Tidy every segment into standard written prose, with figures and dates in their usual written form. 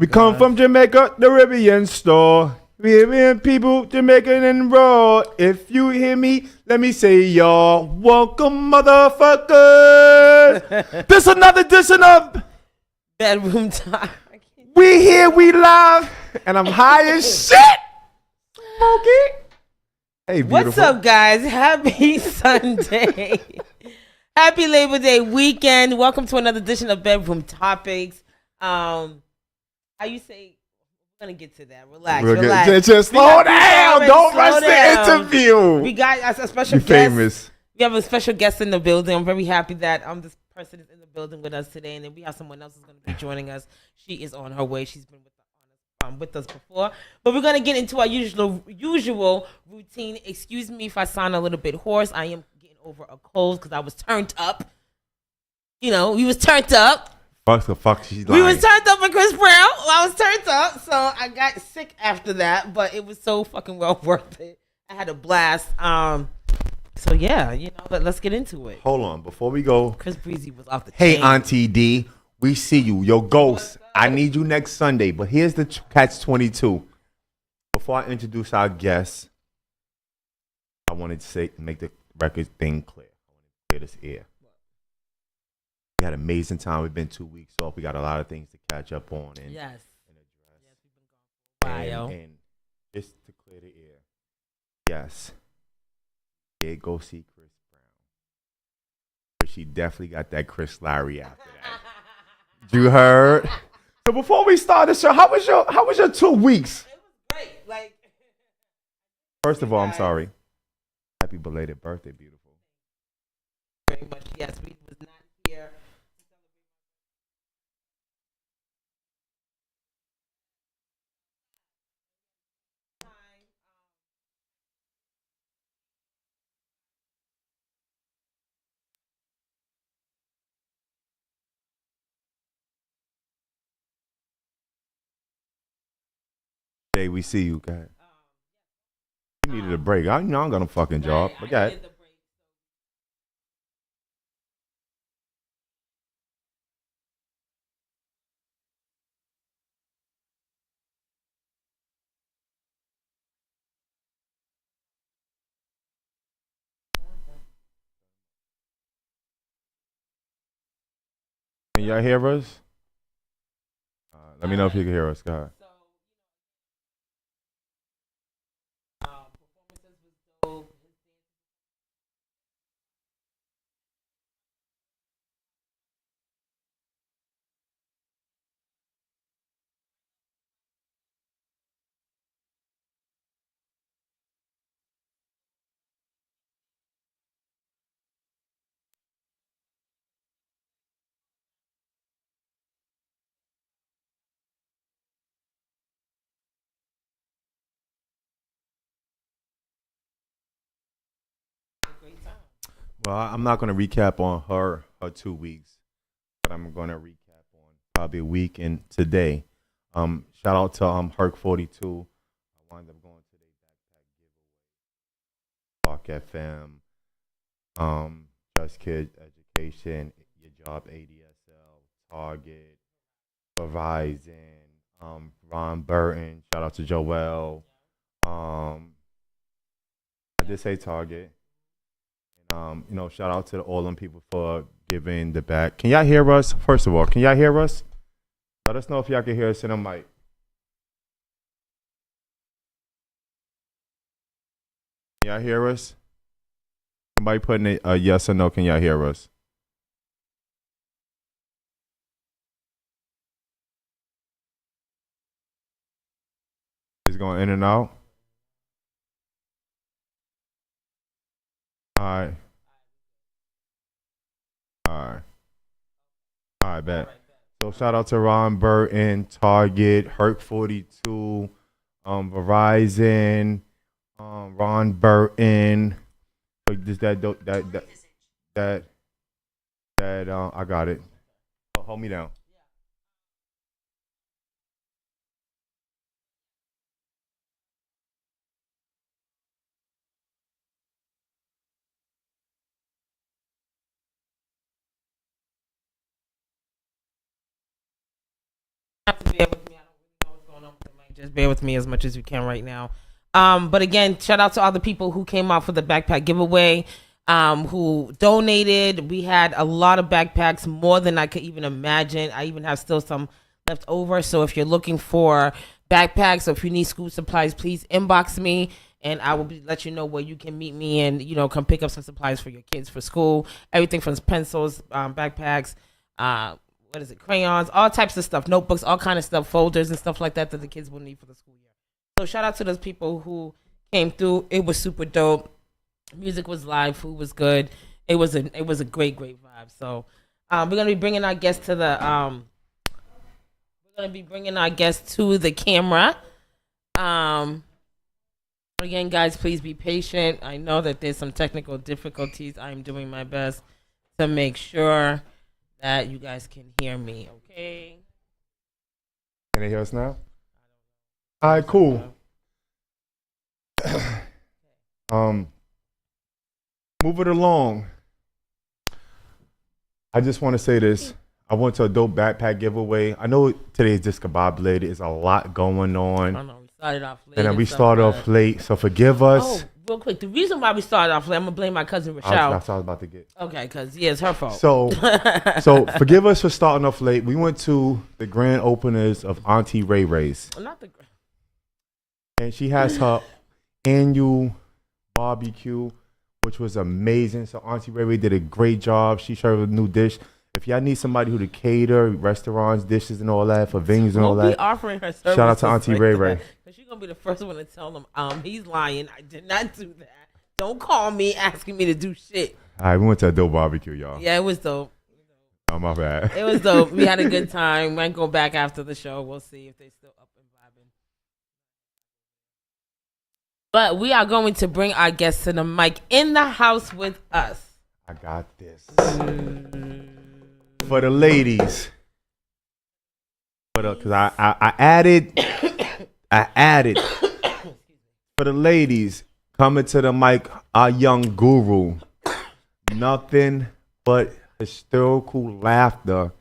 We come from Jamaica, the Caribbean store. Caribbean people, Jamaican and raw. If you hear me, let me say y'all welcome, motherfuckers. This another edition of Bedroom Talk. We Here, We Live, and I'm high as shit. Smokey. Hey, beautiful. What's up, guys? Happy Sunday. Happy Labor Day weekend. Welcome to another edition of Bedroom Topics. How you say? We're gonna get to that. Relax. Just slow down. Don't rush the interview. We got a special guest. Famous. We have a special guest in the building. I'm very happy that this person is in the building with us today, and then we have someone else who's going to be joining us. She is on her way. She's been with us before, but we're going to get into our usual routine. Excuse me if I sound a little bit hoarse. I am getting over a cold because I was turned up. You know, we was turned up. Fuck, she's lying. We was turned up with Chris Brown. I was turned up, so I got sick after that, but it was so fucking well worth it. I had a blast. So yeah, let's get into it. Hold on, before we go. Chris Breezy was off the Hey, chain. Auntie D, we see you. Yo, Ghost, I need you next Sunday, but here's the catch-22. Before I introduce our guests, I wanted to make the record thing clear. I want to clear this air. We had an amazing time. We've been 2 weeks off. We got a lot of things to catch up on and Yes. address. And just to clear the air, yes, did go see Chris Brown, but she definitely got that Chris Larry after that. You heard? So before we start the show, how was your 2 weeks? It was great. First of all, I'm sorry. Happy belated birthday, beautiful. Very much. Yes, we was not here. Jay, we see you, guys. You needed a break. I know I'm gonna fucking job. But go ahead. Can y'all hear us? Let me know if you can hear us, guys. Well, I'm not going to recap on her 2 weeks, but I'm going to recap on probably a week and today. Shout out to Herc42. I wound up going to the backpack giveaway. Talk FM, Just Kids Education, Your Job ADSL, Target, Verizon, Ron Burton. Shout out to Joel. I did say Target. Shout out to all them people for giving the back. Can y'all hear us? First of all, can y'all hear us? Let us know if y'all can hear us in the mic. Can y'all hear us? Somebody putting a yes or no. Can y'all hear us? It's going in and out. All right, bet. So shout out to Ron Burton, Target, Herc42, Verizon, Ron Burton. So just that I got it. Oh, hold me down. Have to bear with me. I don't just bear with me as much as you can right now. But again, shout out to all the people who came out for the backpack giveaway, who donated. We had a lot of backpacks, more than I could even imagine. I even have still some left over. So if you're looking for backpacks or if you need school supplies, please inbox me and I will let you know where you can meet me and, you know, come pick up some supplies for your kids for school. Everything from pencils, backpacks, crayons, all types of stuff, notebooks, all kind of stuff, folders and stuff like that the kids will need for the school year. So shout out to those people who came through. It was super dope. Music was live, food was good. It was a great vibe. So we're gonna be bringing our guests to the camera. Again, guys, please be patient. I know that there's some technical difficulties. I'm doing my best to make sure that you guys can hear me. Okay. Can they hear us now? All right, cool. Move it along. I just want to say this. I went to a dope backpack giveaway. I know today is discombobulated. There's a lot going on. I know we started off late. And then we started off late, so forgive us. Oh, real quick. The reason why we started off late, I'm going to blame my cousin Rochelle. That's what I was about to get. Okay, because, yeah, it's her fault. So forgive us for starting off late. We went to the grand openers of Auntie Ray Ray's. Not the... And she has her annual barbecue, which was amazing. So Auntie Ray Ray did a great job. She served a new dish. If y'all need somebody who to cater, restaurants, dishes, and all that for vings and all that, offering her service. Shout out to Auntie Ray Ray. She's gonna be the first one to tell them, he's lying. I did not do that. Don't call me asking me to do shit. All right, we went to a dope barbecue, y'all. Yeah, it was dope. Oh, my bad. It was dope. We had a good time. Might go back after the show. We'll see if they're still up and vibing. But we are going to bring our guests to the mic in the house with us. I got this. For the ladies. Because I added for the ladies coming to the mic, our young guru. Nothing but hysterical laughter.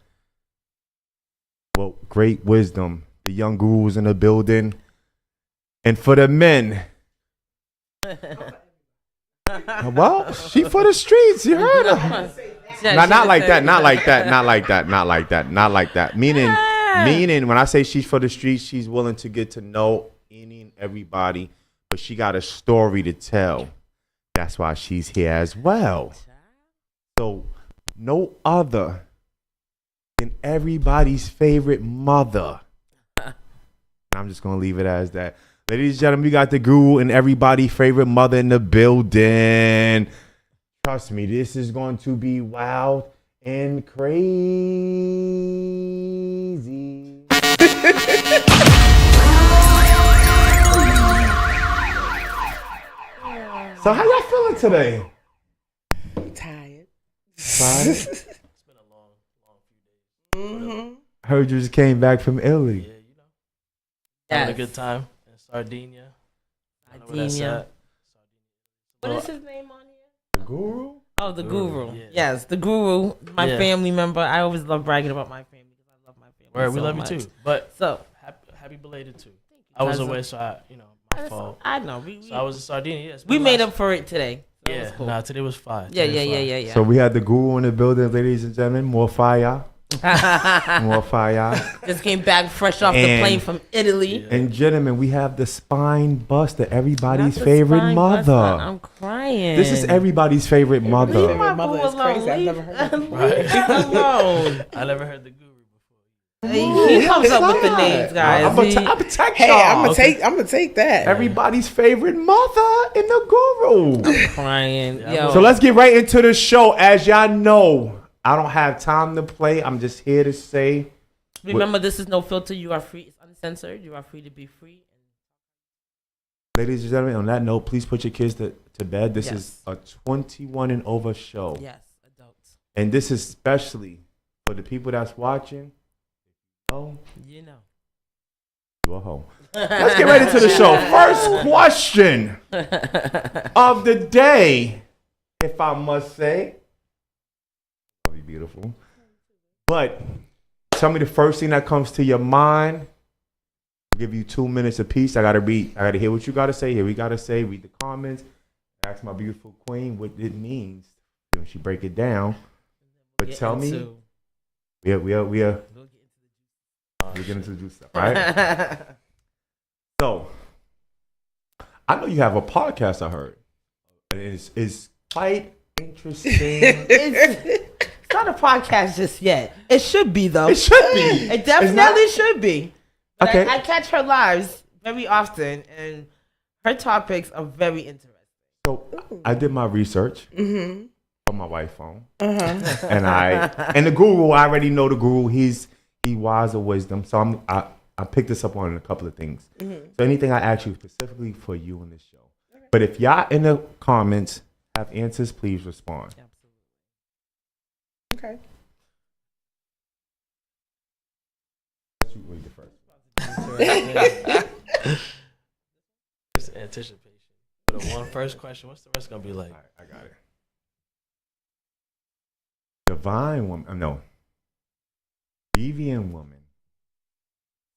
Well, great wisdom. The young guru's in the building. And for the men. Well, she for the streets. You heard her. Not like that. Meaning, when I say she's for the streets, she's willing to get to know any and everybody, but she got a story to tell. That's why she's here as well. So, no other than everybody's favorite mother. I'm just going to leave it as that. Ladies and gentlemen, we got the guru and everybody's favorite mother in the building. Trust me, this is going to be wild and crazy. So how y'all feeling today? I'm tired. It's been a long few days. Mm-hmm. I heard you just came back from Italy. Yeah, you know. Having a good time in Sardinia. I know where that's at. What is his name on here? The guru? Oh, the guru. Yeah. Yes, the guru. My family member. I always love bragging about my family because I love my family. Word, we so love much. you too. But So happy belated too. you, I was cousin. away, so my fault. I know. So I was in Sardinia. Yes, We made up for it today. So Yeah, was cool. nah, today was fire. Yeah. So we had the guru in the building, ladies and gentlemen. More fire. More fire. Just came back fresh off the And- plane from Italy. And gentlemen, we have the spine buster, everybody's Not the favorite spine mother. buster. I'm crying. This is everybody's favorite Leave mother. my Mother boo is alone. crazy. I've Leave- never heard of Leave him alone. I never heard the guru before. He comes up with the names, guys. I'm gonna take Hey, y'all. I'm gonna take that. Everybody's favorite mother in the guru. Crying. Yeah, Yo. So let's get right into the show. As y'all know, I don't have time to play. I'm just here to say, Remember, this is no filter. You are free. It's uncensored. You are free to be free. ladies and gentlemen, on that note, please put your kids to bed. This Yes. is a 21 and over show. Yes, adults. And this is especially for the people that's watching. Oh, You know. you a hoe. Let's get right into the show. First question of the day, if I must say. Probably beautiful. But tell me the first thing that comes to your mind. give you 2 minutes apiece. I gotta hear what you gotta say. Here we gotta say. Read the comments. Ask my beautiful queen what it means. When she break it down. But tell me, we get into the juice stuff, right? So, I know you have a podcast. I heard, and it's quite interesting. It's not a podcast just yet. It should be though. It should be. It definitely should be. But Okay. I catch her lives very often, and her topics are very interesting. So I did my research Mm-hmm. on my wife's phone, Uh-huh. and the guru. I already know the guru. He wise of wisdom. So I picked this up on a couple of things. Mm-hmm. So anything I ask you specifically for you on this show. But if y'all in the comments have answers, please respond. Okay. You read the first. It's anticipation. For the first question, what's the rest gonna be like? All right, I got it. Divine woman, no. Deviant woman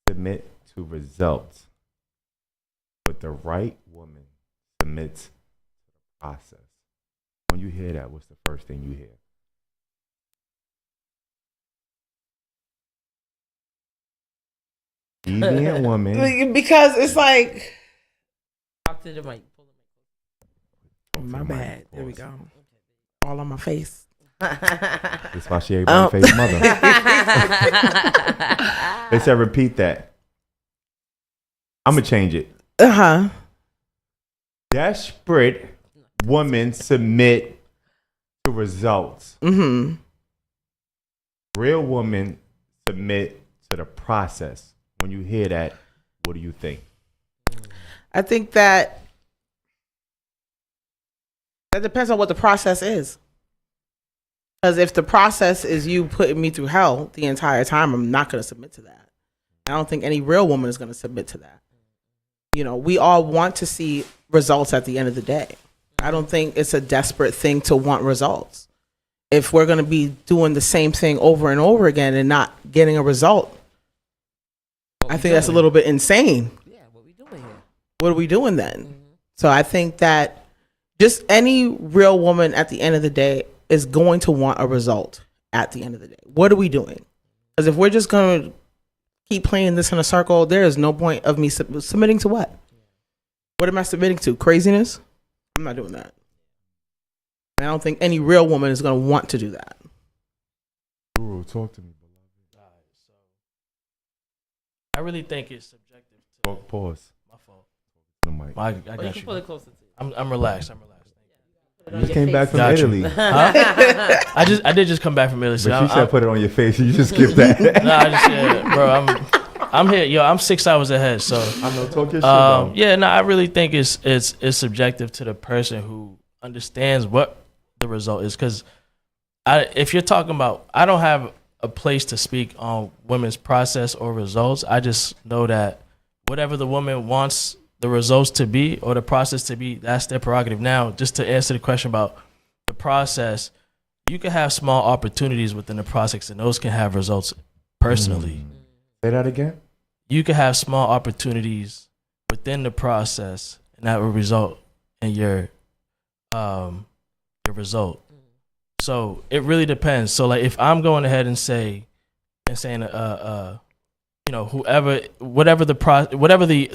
submit to results, but the right woman submits to the process. When you hear that, what's the first thing you hear? Deviant woman. Because it's like, Talk to the mic. Pull the mic. my bad. There we go. All on my face. That's why she everybody face mother. They said repeat that. I'm gonna change it. Uh-huh. Desperate women submit to results. Mm-hmm. Real women submit to the process. When you hear that, what do you think? I think that depends on what the process is. Because if the process is you putting me through hell the entire time, I'm not going to submit to that. I don't think any real woman is going to submit to that. You know, we all want to see results at the end of the day. I don't think it's a desperate thing to want results. If we're going to be doing the same thing over and over again and not getting a result, I think that's a little bit insane. Yeah, what we doing here? What are we doing then? So I think that just any real woman at the end of the day is going to want a result at the end of the day. What are we doing? Because if we're just going to keep playing this in a circle, there is no point of me submitting to what? What am I submitting to? Craziness? I'm not doing that. And I don't think any real woman is going to want to do that. Guru, talk to me, beloved. All right, so I really think it's subjective. Pause. My fault. The mic. I Or you got can you. pull it closer to you. I'm relaxed. I'm relaxed. Put it You on just your came face. back from Got you. Italy. Huh? I did just come back from Italy. So But she I'm, said put it on your face. You just skipped that. nah, I just bro. I'm here. Yo, I'm 6 hours ahead. So I know. Talk your shit, though. yeah, no, I really think it's subjective to the person who understands what the result is. Because if you're talking about, I don't have a place to speak on women's process or results. I just know that whatever the woman wants the results to be or the process to be, that's their prerogative. Now, just to answer the question about the process, you can have small opportunities within the process, and those can have results personally. Say that again. You can have small opportunities within the process, and that will result in your result. So it really depends. So like if I'm going ahead and saying you know, whatever the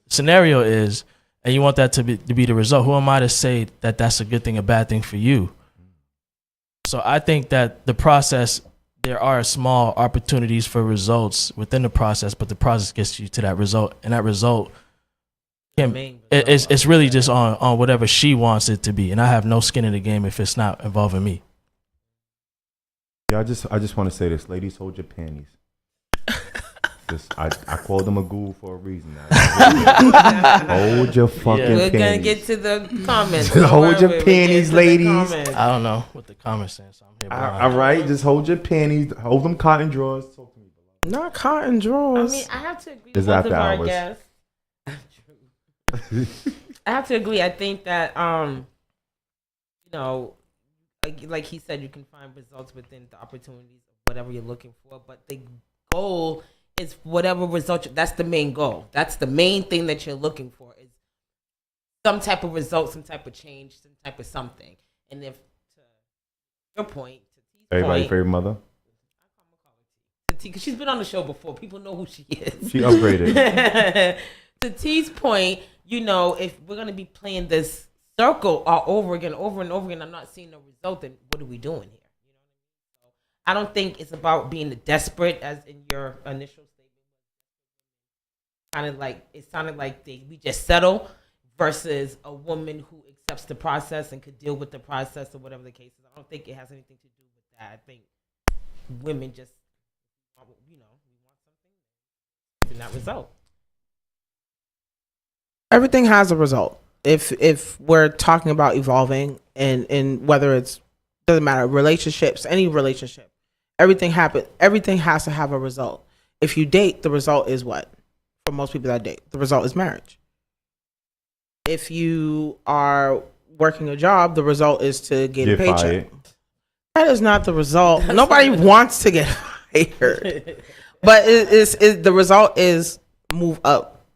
scenario is, and you want that to be the result, who am I to say that that's a good thing, a bad thing for you? So I think that the process, there are small opportunities for results within the process, but the process gets you to that result, and that result it's really just on whatever she wants it to be, and I have no skin in the game if it's not involving me. Yeah, I just want to say this, ladies, hold your panties. I called them a ghoul for a reason. Hold your fucking We're panties. gonna get to the comments. Hold your We'll get panties, to the ladies. comments. I don't know what the comments saying, so I'm here. All right, just hold your panties. Hold them cotton drawers. Talk to me. Not cotton I drawers. mean, I have to agree It's with both after of our hours. guests. I have to agree. I think that you know, like he said, you can find results within the opportunities of whatever you're looking for, but the goal is whatever result. That's the main goal. That's the main thing that you're looking for is some type of result, some type of change, some type of something. And if to your point, to T's Everybody's point, favorite mother. because she's been on the show before, people know who she is. She upgraded. To T's point, you know, if we're gonna be playing this circle all over again, over and over again, I'm not seeing no result. Then what are we doing here? You know what I mean? So I don't think it's about being desperate, as in your initial statement. It sounded like we just settle versus a woman who accepts the process and could deal with the process or whatever the case is. I don't think it has anything to do with that. I think women just, you know, we want something in that result. Everything has a result. If we're talking about evolving and whether it's doesn't matter, relationships, any relationship, everything has to have a result. If you date, the result is what? For most people that date, the result is marriage. If you are working a job, the result is to get a paycheck. Fired. That is not the result. Nobody wants to get fired. But the result is move up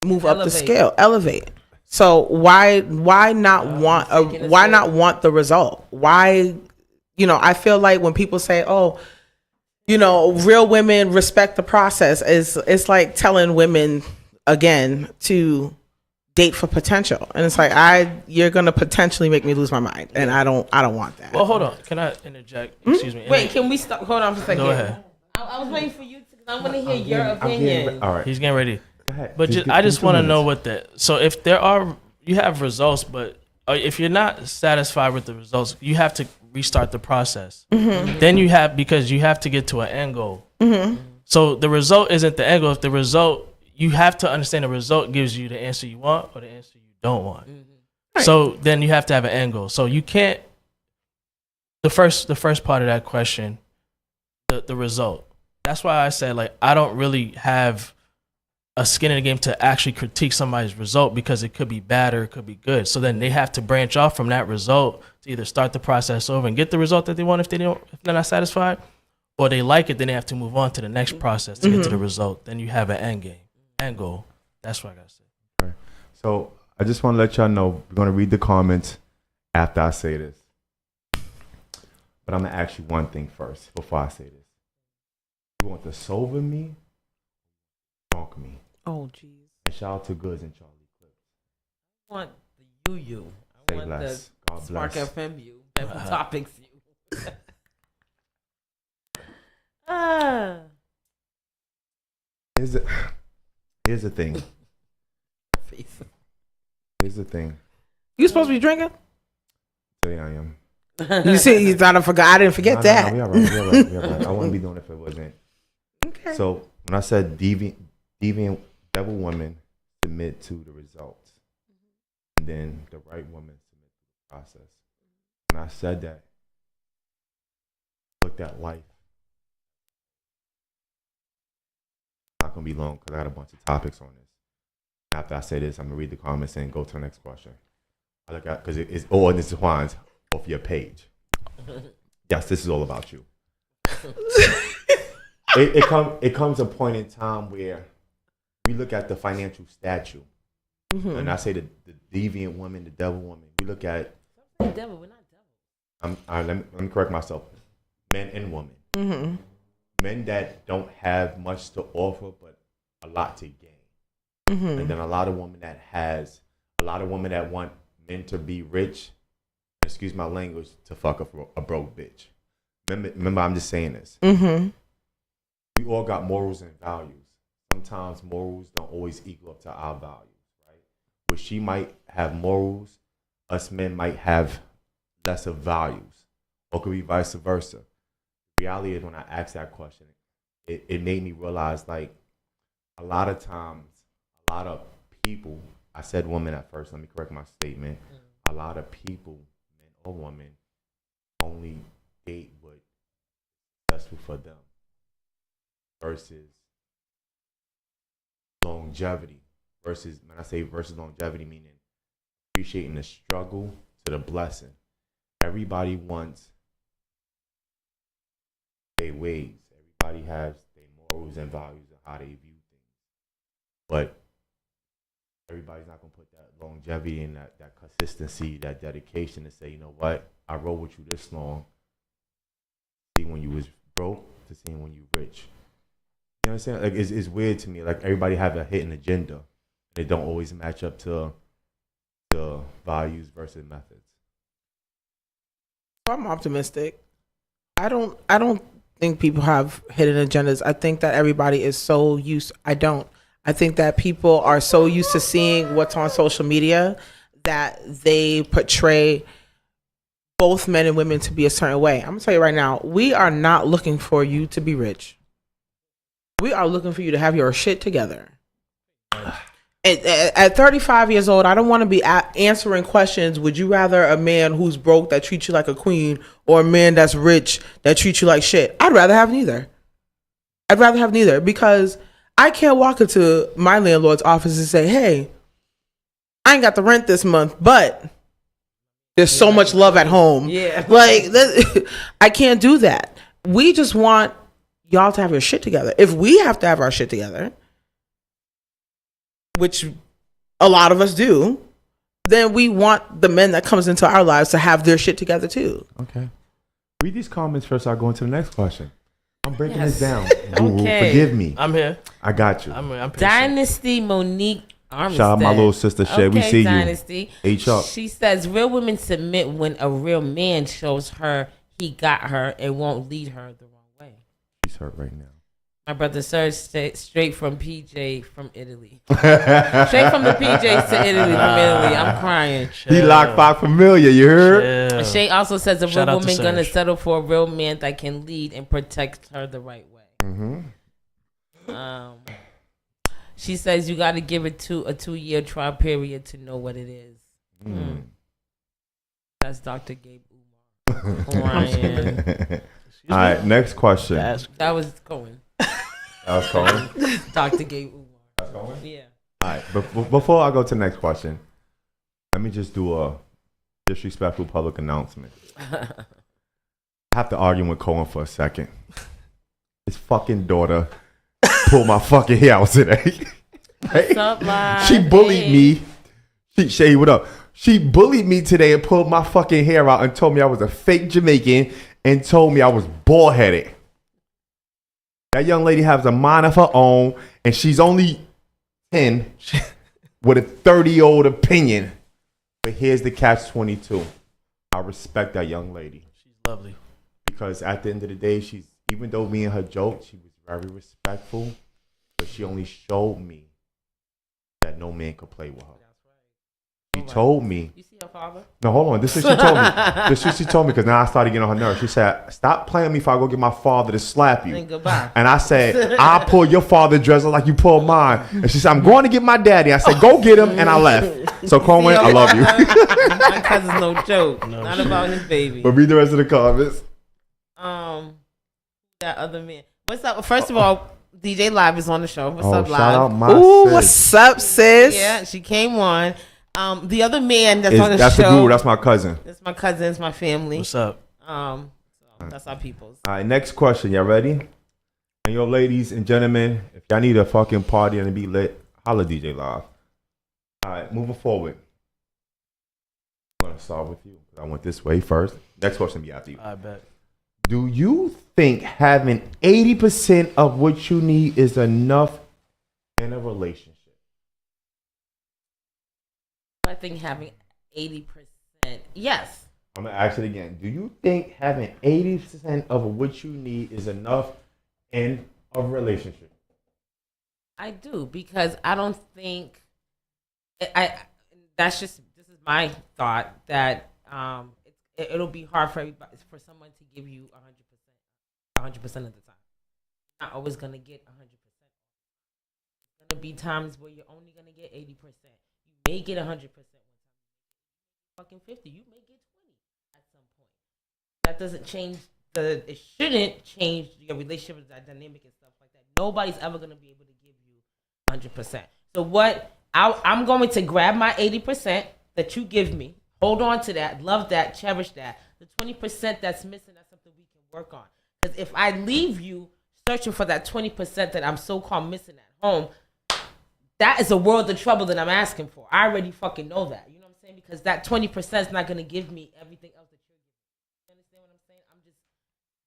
the scale, elevate. So why not want the result? Why, you know, I feel like when people say, oh, you know, real women respect the process, it's like telling women again to date for potential, and it's like you're gonna potentially make me lose my mind, and I don't want that. Well, hold on. Can I interject? Excuse me. Wait, can we stop? Hold on for a second. Go ahead. I was waiting for you because I want to hear your opinion. All right. He's getting ready. Go ahead. But I just want to know so if you have results, but if you're not satisfied with the results, you have to restart the process. Mm-hmm. Then because you have to get to an end goal. Mm-hmm. So the result isn't the end goal. If the result, you have to understand the result gives you the answer you want or the answer you don't want. Mm-hmm. Right. So then you have to have an end goal. So you can't, the first part of that question, the result. That's why I said, like, I don't really have a skin in the game to actually critique somebody's result because it could be bad or it could be good. So then they have to branch off from that result to either start the process over and get the result that they want if they're not satisfied, or they like it, then they have to move on to the next process to get to the result. Then you have an end goal. That's what I got to say. Okay. So I just want to let y'all know, we're going to read the comments after I say this. But I'm going to ask you one thing first before I say this. You want to sober me? Drunk me? Oh, jeez. And shout out to Goods and Charlie Clips. I want the you. I Say want less. the God Spark bless. FM you. Topics you. Here's the thing. Here's the thing. You supposed to be drinking? Today I am. You see, you thought I forgot. I didn't forget that. No, we all right. I wouldn't be doing it if it wasn't. Okay. So when I said deviant devil woman submit to the results, and then the right woman submit to the process. When I said that, I looked at life. It's not gonna be long because I got a bunch of topics on this. After I say this, I'm gonna read the comments and go to the next question. I look at because it's and this is Juan's off your page. Yes, this is all about you. It comes a point in time where we look at the financial statue, and I say the deviant woman, the devil woman. We look at the devil. We're not devil. Let me correct myself. Men and women. Mm-hmm. Men that don't have much to offer, but a lot to gain. Mm-hmm. And then a lot of women that want men to be rich. Excuse my language, to fuck a broke bitch. Remember, I'm just saying this. Mm-hmm. We all got morals and values. Sometimes morals don't always equal up to our values, right? Where she might have morals, us men might have lesser values, or could be vice versa. The reality is, when I asked that question, it made me realize, like, a lot of times, a lot of people, I said women at first, let me correct my statement. A lot of people, men or women, only date what's successful for them versus longevity. When I say versus longevity, meaning appreciating the struggle to the blessing. Everybody wants their ways. Everybody has their morals and values and how they view things. But everybody's not gonna put that longevity and that consistency, that dedication to say, you know what, I rode with you this long. See when you was broke to seeing when you rich. You know what I'm saying? Like it's weird to me. Like everybody have a hidden agenda. They don't always match up to values versus methods. I'm optimistic. I don't think people have hidden agendas. I think that everybody is so used. I don't. I think that people are so used to seeing what's on social media that they portray both men and women to be a certain way. I'm gonna tell you right now, we are not looking for you to be rich. We are looking for you to have your shit together. At 35 years old, I don't want to be answering questions. Would you rather a man who's broke that treats you like a queen or a man that's rich that treats you like shit? I'd rather have neither. I'd rather have neither because I can't walk into my landlord's office and say, hey, I ain't got the rent this month, but there's so much love at home. Yeah. Like, I can't do that. We just want y'all to have your shit together. If we have to have our shit together, which a lot of us do, then we want the men that comes into our lives to have their shit together too. Okay. Read these comments first. I'll go into the next question. I'm breaking Yes. this down. Okay. Forgive me. I'm here. I got you. I'm patient. Dynasty Monique Armstead. Shout out my little sister Shay. We see Dynasty. you. H up. She says real women submit when a real man shows her he got her and won't lead her the wrong way. She's hurt right now. My brother Serge straight from PJ from Italy. Straight from the PJs to Italy from Italy. I'm crying. He locked five familiar. You heard? Yeah. Shay also says a Shout real out to woman gonna Serge. settle for a real man that can lead and protect her the right way. Mm-hmm. She says you got to give it to a 2-year trial period to know what it is. That's Dr. Gabe Umar. Ryan. All right, next question. That was Cohen. That was Colin. Dr. Gabe Umar. That's Colin? Yeah. All right, but before I go to the next question, let me just do a disrespectful public announcement. I have to argue with Cohen for a second. His fucking daughter pulled my fucking hair out today. What's up, live? She bullied me. Shay, what up? She bullied me today and pulled my fucking hair out and told me I was a fake Jamaican and told me I was bald headed. That young lady has a mind of her own and she's only 10 with a 30-year-old opinion. But here's the catch-22. I respect that young lady. She's lovely. Because at the end of the day, even though me and her joked, she was very respectful. But she only showed me that no man could play with her. She told me. You see her father? No, hold on. This is what she told me. This is what she told me because now I started getting on her nerves. She said, "Stop playing me if I go get my father to slap you." Then goodbye. And I said, "I'll pull your father dresser like you pulled mine." And she said, "I'm going to get my daddy." I said, "Go get him," and I left. So Cohen, I love you. My cousin's no joke. Not about his baby. But read the rest of the comments. That other man. What's up? First of all, DJ Live is on the show. What's up, Shout out Live? my Ooh, sis. what's up, sis? Yeah, she came on. The other man that's on the That's the show. guru. That's my cousin. That's my cousin. It's my family. What's up? So that's our peoples. All right, next question. Y'all ready? And yo, ladies and gentlemen, if y'all need a fucking party and to be lit, holla DJ Live. All right, moving forward. I'm going to start with you. I went this way first. Next question be after you. I bet. Do you think having 80% of what you need is enough in a relationship? I think having 80%. Yes. I'm going to ask it again. Do you think having 80% of what you need is enough in a relationship? I do, because I don't think this is my thought that it'll be hard for everybody, for someone to give you 100% of the time. Not always gonna get 100%. There's gonna be times where you're only gonna get 80%. You may get 100% one time. Fucking 50. You may get 20 at some point. That doesn't change it shouldn't change your relationship, that dynamic and stuff like that. Nobody's ever gonna be able to give you 100%. So I'm going to grab my 80% that you give me. Hold on to that. Love that. Cherish that. The 20% that's missing, that's something we can work on. Because if I leave you searching for that 20% that I'm so-called missing at home, that is a world of trouble that I'm asking for. I already fucking know that. You know what I'm saying? Because that 20% is not going to give me everything else that you're giving. You understand what I'm saying? I'm just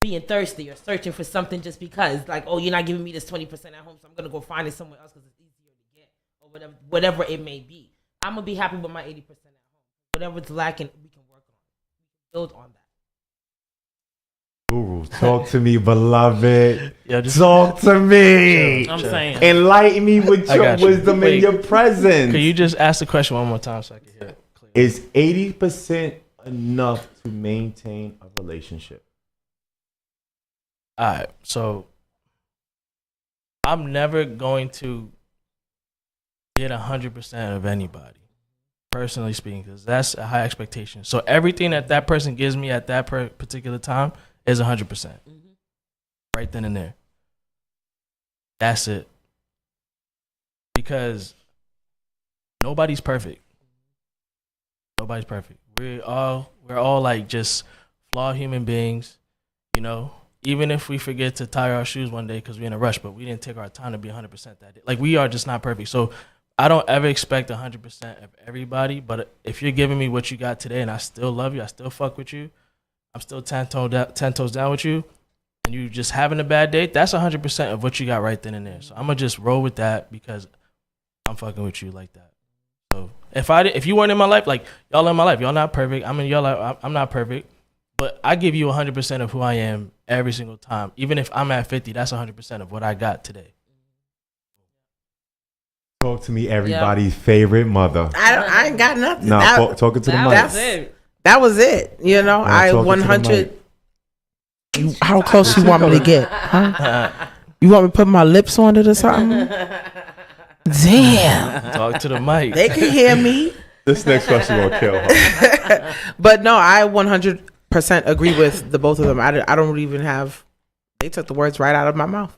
being thirsty or searching for something just because, like, oh, you're not giving me this 20% at home, so I'm going to go find it somewhere else because it's easier to get or whatever it may be. I'm going to be happy with my 80% at home. Whatever's lacking, we can work on. Build on that. Guru, talk to me, beloved. Yeah, just Talk to me. I'm saying. Enlighten me with I your got you. wisdom Wait. and your presence. Could you just ask the question one more time so I can hear it clear? Is 80% enough to maintain a relationship? All right, so I'm never going to get 100% of anybody, personally speaking, because that's a high expectation. So everything that person gives me at that particular time is 100%, right then and there. That's it. Because nobody's perfect. Nobody's perfect. We're all like just flawed human beings, you know. Even if we forget to tie our shoes one day because we're in a rush, but we didn't take our time to be 100% that day. Like, we are just not perfect. So I don't ever expect 100% of everybody, but if you're giving me what you got today and I still love you, I still fuck with you, I'm still 10 toes down with you, and you just having a bad day, that's 100% of what you got right then and there. So I'm going to just roll with that because I'm fucking with you like that. So if you weren't in my life, like, y'all in my life, y'all not perfect. I'm in your life, I'm not perfect. But I give you 100% of who I am every single time. Even if I'm at 50, that's 100% of what I got today. Talk to me, everybody's favorite mother. I ain't got nothing. No, talking to the mic. That's it. That was it. You know, I talking to the 100. How close you want me to get? Huh? You want me to put my lips on it or something? Damn. Talk to the mic. They can hear me. This next question will kill her. But no, I 100% agree with the both of them. I don't even have. They took the words right out of my mouth.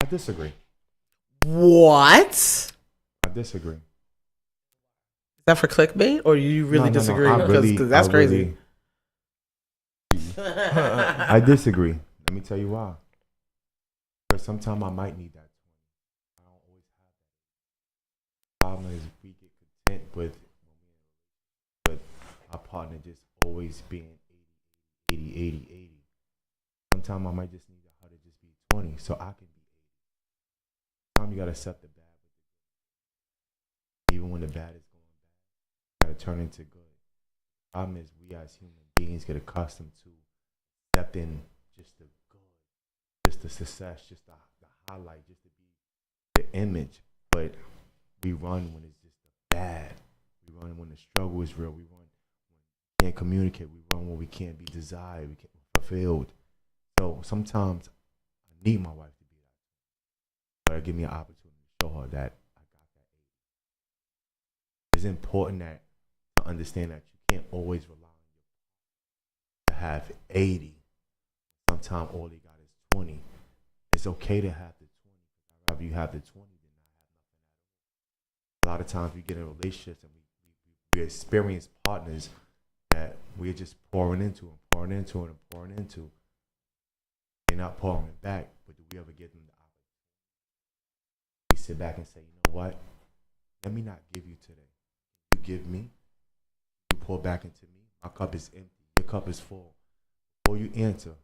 I disagree. What? I disagree. Is that for clickbait, or you really disagree? I really- Because that's I crazy. really- I disagree. Let me tell you why. Because sometimes I might need that. I don't always have that. The problem is we get content with our partner just always being 80. Sometimes I might just need her to just be 20 so I can be 80. Sometimes you got to accept the bad. Even when the bad is going bad, you got to turn into good. The problem is we as human beings get accustomed to accepting just the good, just the success, just the highlight, just to be the image. But we run when it's just the bad. We run when the struggle is real. We run when we can't communicate. We run when we can't be desired. We can't be fulfilled. So sometimes I need my wife to be that. But give me an opportunity to show her that I got that. It's important to understand that you can't always rely on your to have 80. Sometimes all they got is 20. It's okay to have the 20. I'd rather you have the 20 than not have nothing at all. A lot of times we get in relationships and we experience partners that we're just pouring into. They're not pouring it back, but do we ever give them the opportunity? We sit back and say, you know what? Let me not give you today. You give me, you pour back into me. My cup is empty. Your cup is full. Before you answer,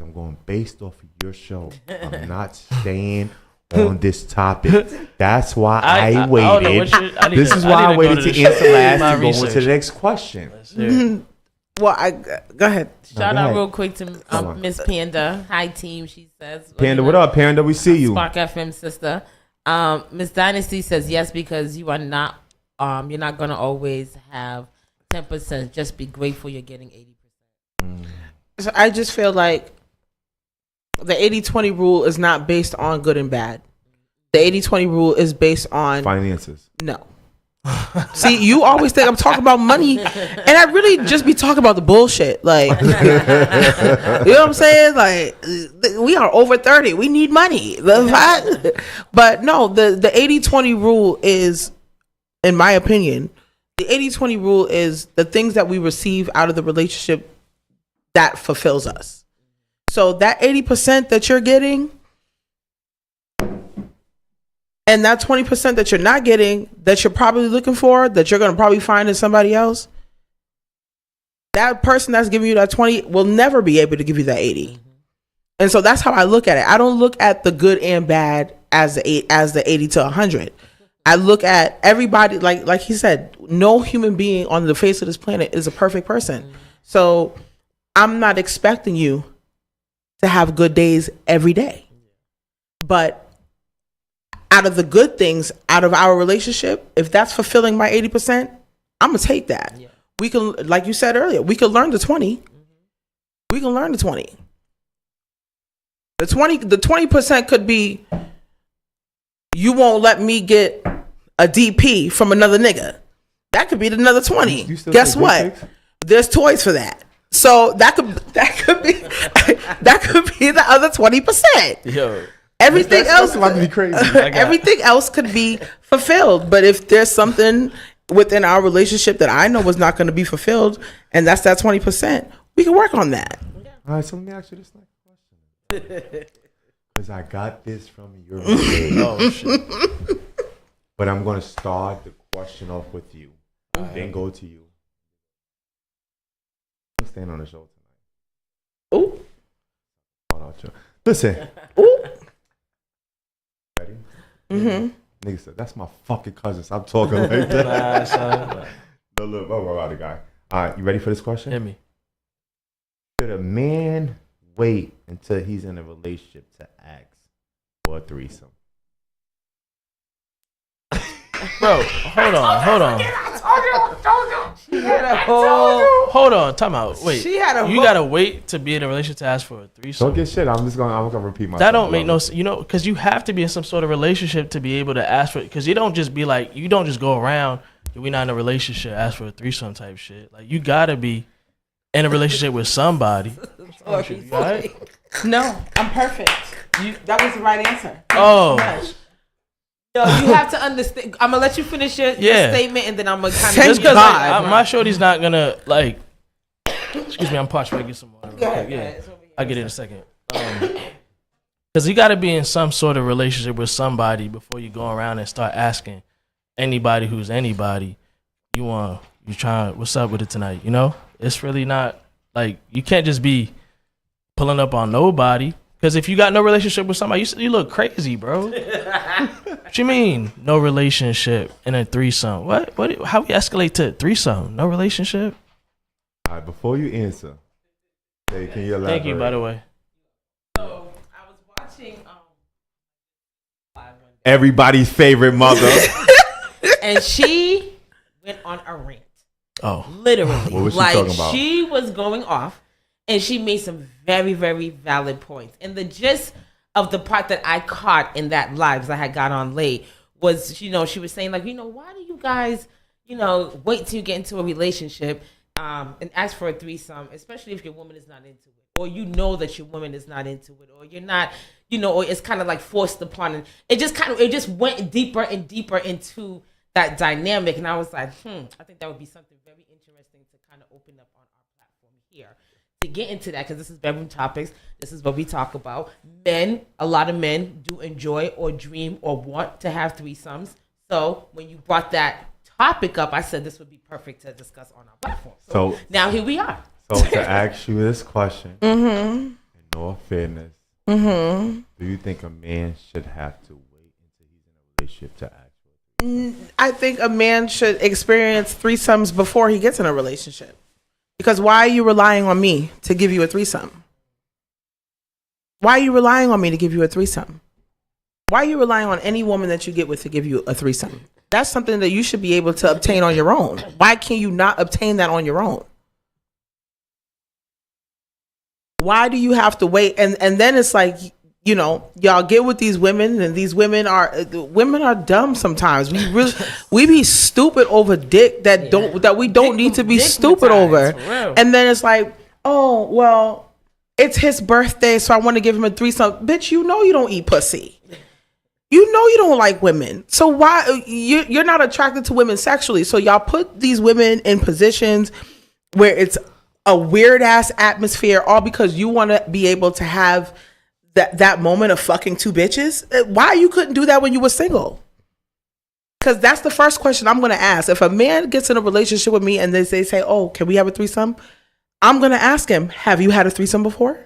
I'm going based off of your show. I'm not staying on this topic. That's why I waited. This is why I waited to answer last and go on to the next question. Well, go ahead. Shout go out ahead. real quick to Miss Panda. Hi, team. She says. Panda, what up, Panda? We see you. Spark FM sister. Miss Dynasty says yes because you are not. You're not gonna always have 10%. Just be grateful you're getting 80%. So I just feel like the 80-20 rule is not based on good and bad. The 80-20 rule is based on Finances. no. See, you always think I'm talking about money, and I really just be talking about the bullshit. Like, you know what I'm saying? Like, we are over 30. We need money. But no, the 80-20 rule is, in my opinion, the 80-20 rule is the things that we receive out of the relationship that fulfills us. So that 80% that you're getting and that 20% that you're not getting, that you're probably looking for, that you're going to probably find in somebody else, that person that's giving you that 20 will never be able to give you that 80. And so that's how I look at it. I don't look at the good and bad as the 80 to 100. I look at everybody, like he said, no human being on the face of this planet is a perfect person. So I'm not expecting you to have good days every day. But out of the good things out of our relationship, if that's fulfilling my 80%, I'm going to take that. Yeah. We can, like you said earlier, we can learn the 20. We can learn the 20. The 20% could be, you won't let me get a DP from another nigga. That could be another 20. Guess what? There's toys for that. So that could be the other 20%. Yo. Everything else about to be crazy. Everything else could be fulfilled. But if there's something within our relationship that I know was not going to be fulfilled, and that's that 20%, we can work on that. All right, so let me ask you this next question. Because I got this from your video. Oh, shit. But I'm going to start the question off with you. Then go to you. I'm staying on the show tonight. Ooh. Listen. Ooh. Ready? Mm-hmm. Nigga said, that's my fucking cousin. Stop talking like that. Nah, son. No, look, don't worry about it, guy. All right, you ready for this question? Hit me. Should a man wait until he's in a relationship to ask for a threesome? Bro, hold on. Hold on, time out. Wait, you gotta wait to be in a relationship to ask for a threesome. Don't get shit. I'm gonna repeat myself. That don't make no sense, because you have to be in some sort of relationship to be able to ask for it. Because you don't just go around, we not in a relationship, ask for a threesome type shit. Like, you gotta be in a relationship with somebody. You all right? No, I'm perfect. That was the right answer. Oh. No, you have to understand. I'm gonna let you finish your statement, and then I'm gonna kind of just because my shorty's not gonna like. Excuse me, I'm parched. I get some water. Yeah, I'll get it in a second. Because you got to be in some sort of relationship with somebody before you go around and start asking anybody who's anybody. You trying? What's up with it tonight? You know, it's really not like you can't just be pulling up on nobody. Because if you got no relationship with somebody, you look crazy, bro. What you mean? No relationship in a threesome? What? How we escalate to threesome? No relationship? All right, before you answer, hey, can you elaborate? Thank you, by the way. So I was watching everybody's favorite mother, and she went on a rant. Oh, literally, what was she like talking about? She was going off. And she made some very, very valid points. And the gist of the part that I caught in that live, because I had got on late, was, she was saying, like, why do you guys, wait till you get into a relationship and ask for a threesome, especially if your woman is not into it, or that your woman is not into it, or you're not, or it's kind of like forced upon. And it just went deeper and deeper into that dynamic. And I was like, I think that would be something very interesting to kind of open up on our platform here. To get into that, because this is bedroom topics, this is what we talk about. A lot of men do enjoy or dream or want to have threesomes. So when you brought that topic up, I said this would be perfect to discuss on our platform. So now here we are. So to ask you this question, in all fairness, do you think a man should have to wait until he's in a relationship to ask for it? I think a man should experience threesomes before he gets in a relationship. Because why are you relying on me to give you a threesome? Why are you relying on me to give you a threesome? Why are you relying on any woman that you get with to give you a threesome? That's something that you should be able to obtain on your own. Why can you not obtain that on your own? Why do you have to wait? And then it's like, y'all get with these women, and these women are dumb sometimes. We be stupid over dick that we don't need to be stupid over. And then it's like, oh, well, it's his birthday, so I want to give him a threesome. Bitch, you don't eat pussy. You don't like women. So why you're not attracted to women sexually? So y'all put these women in positions where it's a weird ass atmosphere, all because you want to be able to have that moment of fucking two bitches. Why you couldn't do that when you were single? Because that's the first question I'm going to ask. If a man gets in a relationship with me and they say, oh, can we have a threesome? I'm going to ask him, have you had a threesome before?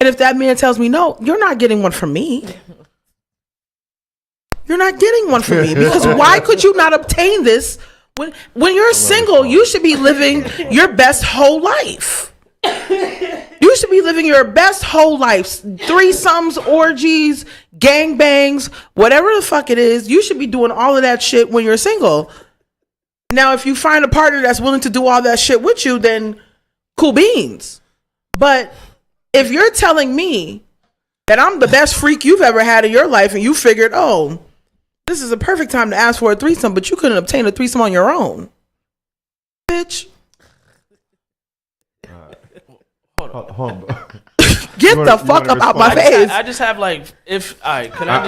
And if that man tells me no, you're not getting one from me. You're not getting one from me, because why could you not obtain this? When you're single, you should be living your best whole life. You should be living your best whole life. Threesomes, orgies, gangbangs, whatever the fuck it is. You should be doing all of that shit when you're single. Now, if you find a partner that's willing to do all that shit with you, then cool beans. But if you're telling me that I'm the best freak you've ever had in your life, and you figured, oh, this is a perfect time to ask for a threesome, but you couldn't obtain a threesome on your own, bitch. Hold on. Get the fuck up out my face. I just have like, if I can I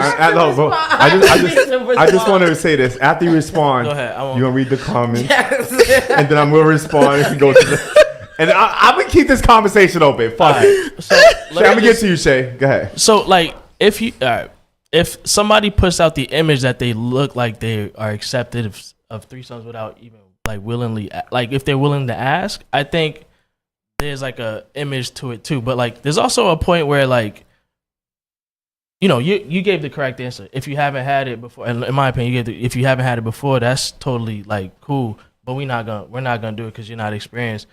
just wanted to say this. After you respond, Go ahead, you're gonna read the comments, and then I'm gonna respond and go to the. And I'm gonna keep this conversation open. Fuck it. So Shay, I'm gonna get to you, Shay. Go ahead. So like, if you, if somebody puts out the image that they look like they are accepted of threesomes without even like willingly, like if they're willing to ask, I think there's like a image to it too. But like, there's also a point where like, you know, you gave the correct answer. If you haven't had it before, and in my opinion, if you haven't had it before, that's totally like cool. But we're not gonna do it because you're not experienced.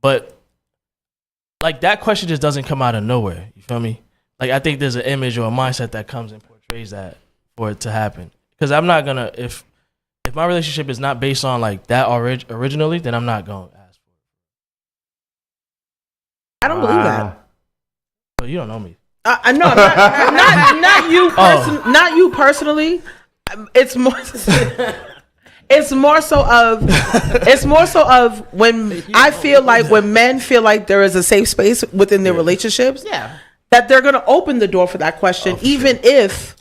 But like that question just doesn't come out of nowhere. You feel me? Like I think there's an image or a mindset that comes and portrays that for it to happen. Because I'm not gonna, if my relationship is not based on like that originally, then I'm not gonna ask for it. I don't believe that. But you don't know me. I know, not you. Not you personally. It's more. It's more so of when I feel like when men feel like there is a safe space within their relationships, that they're going to open the door for that question, even if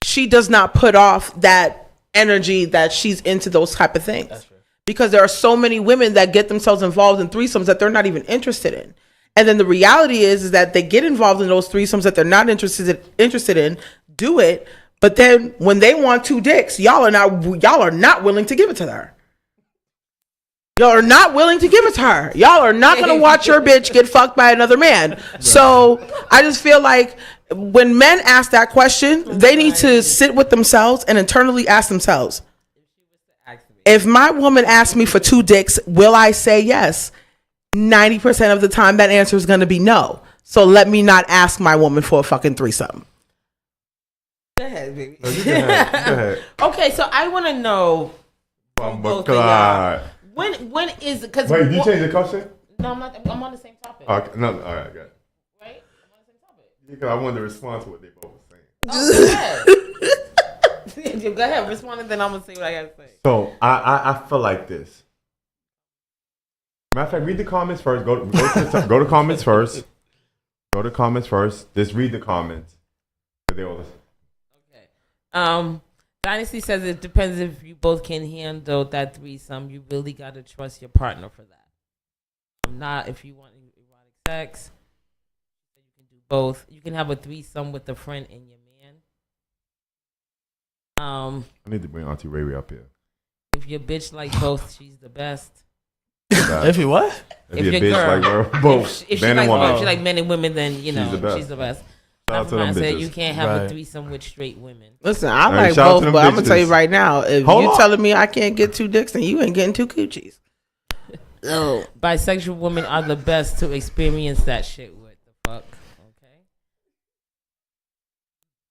she does not put off that energy that she's into those type of things. Because there are so many women that get themselves involved in threesomes that they're not even interested in. And then the reality is that they get involved in those threesomes that they're not interested in, do it. But then when they want two dicks, y'all are not willing to give it to her. Y'all are not willing to give it to her. Y'all are not going to watch your bitch get fucked by another man. So I just feel like when men ask that question, they need to sit with themselves and internally ask themselves, if my woman asks me for two dicks, will I say yes? 90% of the time that answer is going to be no. So let me not ask my woman for a fucking threesome. Go ahead, baby. No, you go ahead. Okay, so I want to know. Both of y'all. When is because Wait, you change the question? No, I'm not. I'm on the same topic. Okay, no, all right, good. Right? I'm on the same topic. Because I wanted to respond to what they both were saying. Oh, go ahead. Go ahead, respond, and then I'm gonna say what I gotta say. So I feel like this. Matter of fact, read the comments first. Go to comments first. Go to comments first. Just read the comments. They all listen. Dynasty says it depends if you both can handle that threesome. You really gotta trust your partner for that. Not if you want erotic sex. You can do both. You can have a threesome with a friend and your man. I need to bring Auntie Ray up here. If your bitch like both, she's the best. If you what? If your your bitch girl, like both, if she man and like woman. both, she like men and women, then you know She's the best. Shout out to them said bitches. you can't have a Right. threesome with straight women. Listen, I Hey, like shout out to both, them but I'm gonna tell you bitches. right now, if Hold you on. telling me I can't get two dicks, then you ain't getting two coochies. Oh. Bisexual women are the best to experience that shit with. The fuck, okay.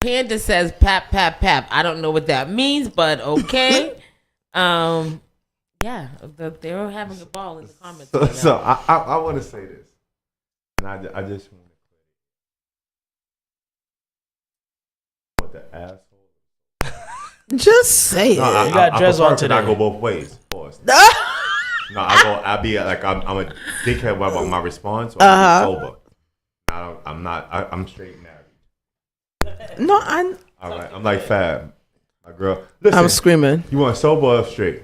Panda says pap pap pap. I don't know what that means, but okay. Yeah, they're having a ball in the comments. Right So now. I want to say this, and I just want to the asshole. Just say it. No, You got dress on today. I today. go both ways. Pause. No, I be like I'm a dickhead about my response. So I'm sober. I'm straight married. No, All right, I'm like Fab, my girl. Listen, I'm screaming. you want sober or straight?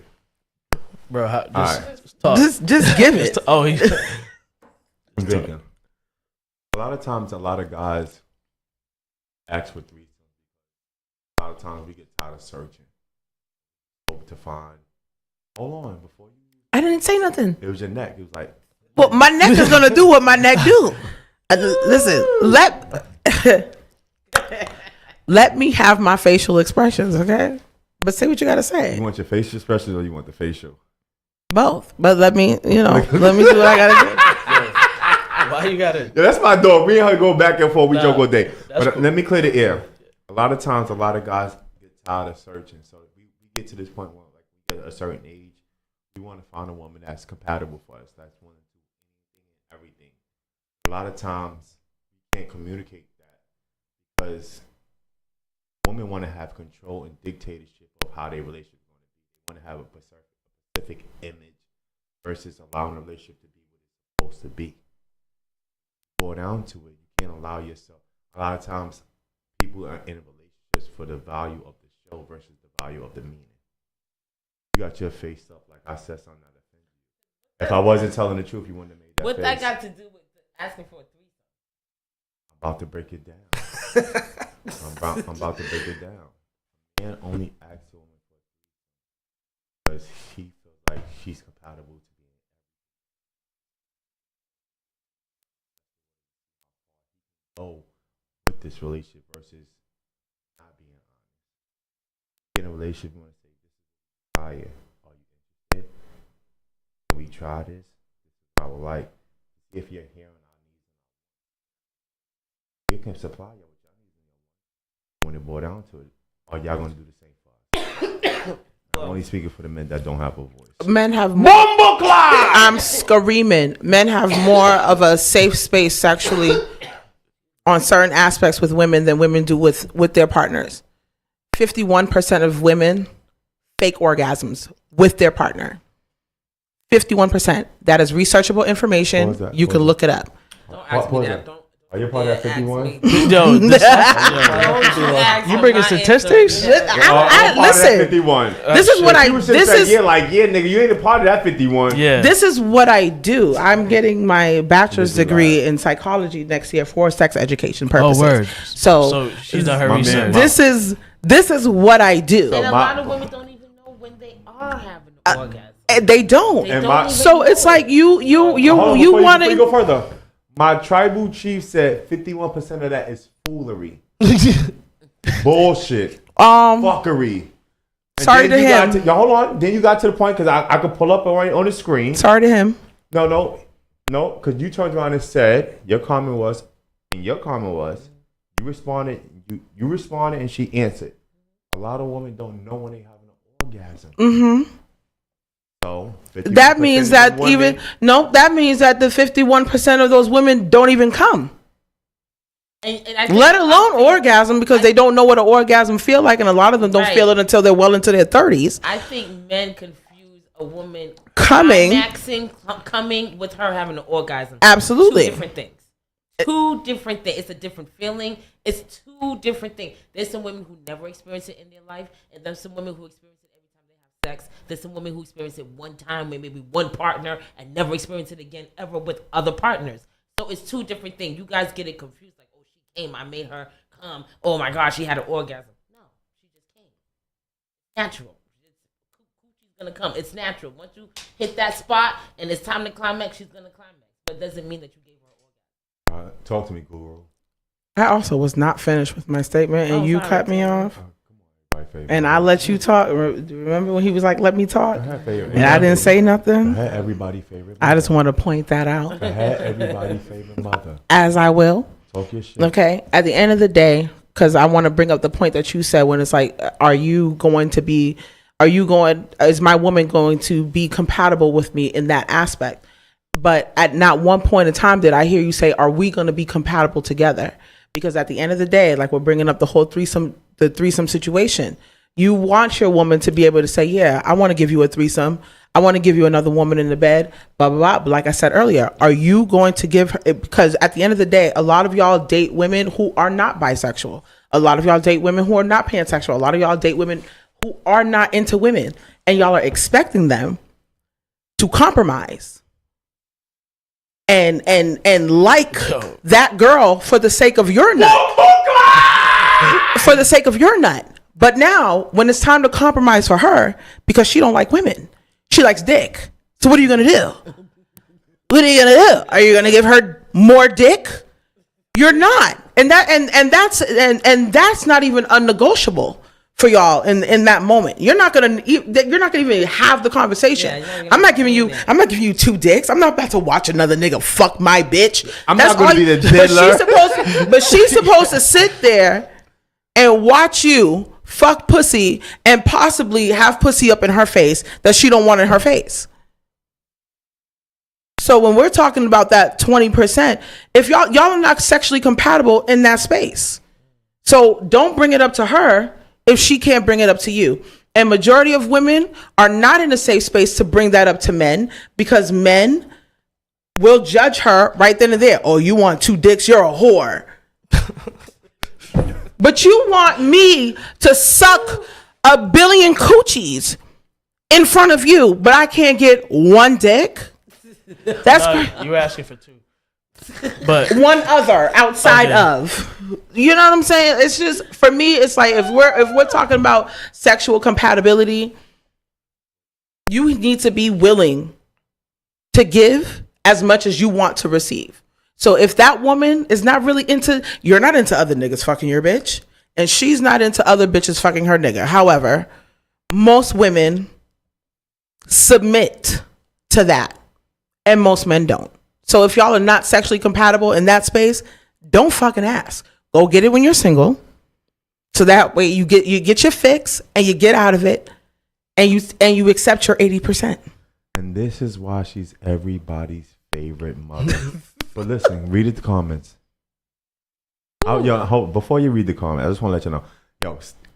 Bro, All right. Talk. Just give it. Oh, he, I'm thinking. A lot of times, a lot of guys ask for threesomes. A lot of times, we get tired of searching, hope to find. Hold on, before you. I didn't say nothing. It was your neck. It was like. Well, my neck is gonna do what my neck do. Listen, let me have my facial expressions, okay? But say what you gotta say. You want your facial expressions or you want the facial? Both. But let me do what I gotta do. why you gotta? Yeah, that's my dog. Me and her go back and forth. We Nah, joke all day. that's But cool. let me clear the air. A lot of times, a lot of guys get tired of searching. So we get to this point where like we get a certain age, we want to find a woman that's compatible for us. That's one and two, everything. A lot of times, we can't communicate that because women want to have control and dictatorship of how their relationship is going to be. They want to have a specific image versus allowing a relationship to be what it's supposed to be. Boil down to it, you can't allow yourself. A lot of times, people are in relationships for the value of the show versus the value of the meaning. You got your face up, like I said something that offended you. If I wasn't telling the truth, you wouldn't have made that What face. that got to do with asking for a threesome? I'm about to break it down. I'm about to break it down. A man only asks a woman for a threesome because he feels like she's compatible to be in go with this relationship versus not being honest. In a relationship, you want to say, this is fire. Are you interested? Can we try this? This is what I would like. If you're hearing our needs and our wants, we can supply you with your needs and your wants. When it boils down to it, are y'all going to do the same for us? I'm only speaking for the men that don't have a voice. Men have more. I'm screaming. Men have more of a safe space sexually on certain aspects with women than women do with their partners. 51% of women fake orgasms with their partner. 51%. That is researchable What information. was that? You What can was look it up. Don't What ask me was that. that? Don't. Are you part of that ask 51? me. Yo, this, You bringing statistics? Listen, 51. this is what You were sitting there, yeah, nigga, you ain't a part of that 51. yeah. This is what I do. I'm getting my bachelor's This is degree live. in psychology next year for sex education purposes. Oh, word. So she's done her My man, research. this is what I do. And a my- lot of women don't even know when they are having an orgasm. And they don't. They And don't my- even So it's know. like you Hold on, want before you go to. further. My tribal chief said 51% of that is foolery. Bullshit. Fuckery. And Sorry then to you got him. Yo, hold on. Then you got to the point because I could pull up on the screen. Sorry to him. No, because you turned around and said your comment was you responded, you responded and she answered. A lot of women don't know when they having an orgasm. Mm-hmm. So That means that that means that the 51% of those women don't even come, And I think- let alone orgasm, because they don't know what an orgasm feel like, and a lot of them don't Right. feel it until they're well into their 30s. I think men confuse a woman Coming. coming with her having an orgasm. Absolutely. Two different things. Two different things. It's a different feeling. It's two different things. There's some women who never experience it in their life, and there's some women who experience it every time they have sex. There's some women who experience it one time with maybe one partner and never experience it again ever with other partners. So it's two different things. You guys get it confused, like, oh, she came, I made her come. Oh my gosh, she had an orgasm. No, she just came. Natural. She's gonna come. It's natural. Once you hit that spot and it's time to climax, she's gonna climax. But it doesn't mean that you gave her an orgasm. Talk to me, Guru. I also was not finished with my statement, and Oh, you sorry. cut me off, Come on, everybody favorite. and I let you talk. Remember when he was like, "Let me talk," Go ahead, favorite. and I didn't say Go nothing? ahead, everybody favorite. I just want to point that out, Go ahead, everybody favorite mother. as I will. Talk your shit. Okay. At the end of the day, because I want to bring up the point that you said when it's like, is my woman going to be compatible with me in that aspect? But at not one point in time did I hear you say, are we going to be compatible together? Because at the end of the day, like we're bringing up the whole threesome situation. You want your woman to be able to say, yeah, I want to give you a threesome. I want to give you another woman in the bed, blah, blah, blah. But like I said earlier, are you going to give her, because at the end of the day, a lot of y'all date women who are not bisexual. A lot of y'all date women who are not pansexual. A lot of y'all date women who are not into women, and y'all are expecting them to compromise and like Yo. that girl for the sake of your nut. For the sake of your nut. But now, when it's time to compromise for her, because she don't like women, she likes dick. So what are you gonna do? What are you gonna do? Are you gonna give her more dick? You're not, and that's not even unnegotiable for y'all in that moment. You're not gonna even have the conversation. Yeah, I'm not giving you 2 dicks. I'm not about to watch another nigga fuck my bitch. I'm not gonna be the diddler. But she's supposed to sit there and watch you fuck pussy and possibly have pussy up in her face that she don't want in her face. So when we're talking about that 20%, if y'all are not sexually compatible in that space. So don't bring it up to her if she can't bring it up to you. And majority of women are not in a safe space to bring that up to men because men will judge her right then and there. Oh, you want 2 dicks? You're a whore. But you want me to suck a billion coochies in front of you, but I can't get 1 dick? That's You were asking for 2. But one other outside Okay. of. You know what I'm saying? It's just, for me, it's like if we're talking about sexual compatibility, you need to be willing to give as much as you want to receive. So if that woman is not really you're not into other niggas fucking your bitch, and she's not into other bitches fucking her nigga. However, most women submit to that, and most men don't. So if y'all are not sexually compatible in that space, don't fucking ask. Go get it when you're single. So that way you get your fix and you get out of it, and you accept your 80%. And this is why she's everybody's favorite mother. But listen, read the comments. Before you read the comment, I just want to let you know.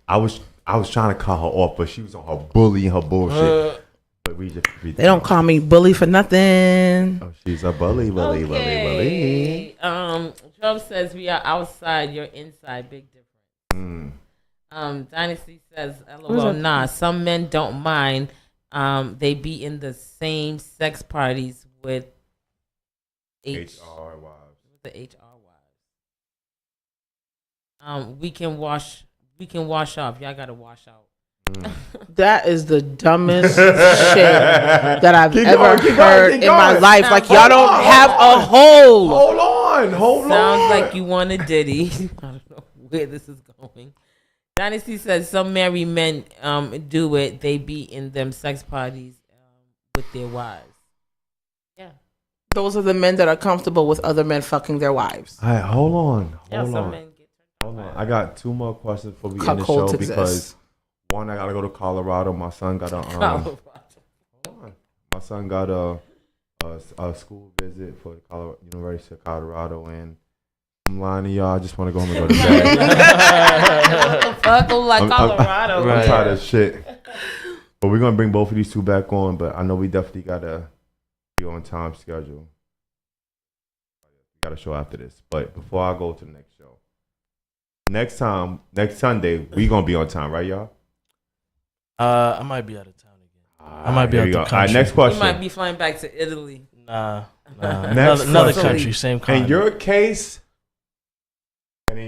I was trying to cut her off, but she was on her bully and her bullshit. But read the They don't call me bully for nothing. Oh, she's a bully. Trump says we are outside, you're inside. Big difference. Dynasty says, LOL, nah, some men don't mind. They be in the same sex parties with HR wives. The HR wives. We can wash off. Y'all gotta wash out. That is the dumbest shit that I've ever heard in my life. Like, y'all don't have a hole. Hold on. Sounds like you want a ditty. I don't know where this is going. Dynasty says some married men do it. They be in them sex parties with their wives. Yeah. Those are the men that are comfortable with other men fucking their wives. All right, hold on. Some men get Hold on. I got 2 more questions before we end the show Cuckolds because exist. one, I gotta go to Colorado. My son got Colorado. my son got a school visit for the University of Colorado, and I'm lying to y'all. I just want to go home and go to bed. What the fuck? Oh, like Colorado. I'm tired of shit. But we're gonna bring both of these 2 back on. But I know we definitely gotta be on time schedule. We got a show after this. But before I go to the next show, next Sunday, we gonna be on time, right, y'all? I might be out of town again. I might be out the country. All right, next You question. might be flying back to Italy. Nah. Next Another question. country, same country. In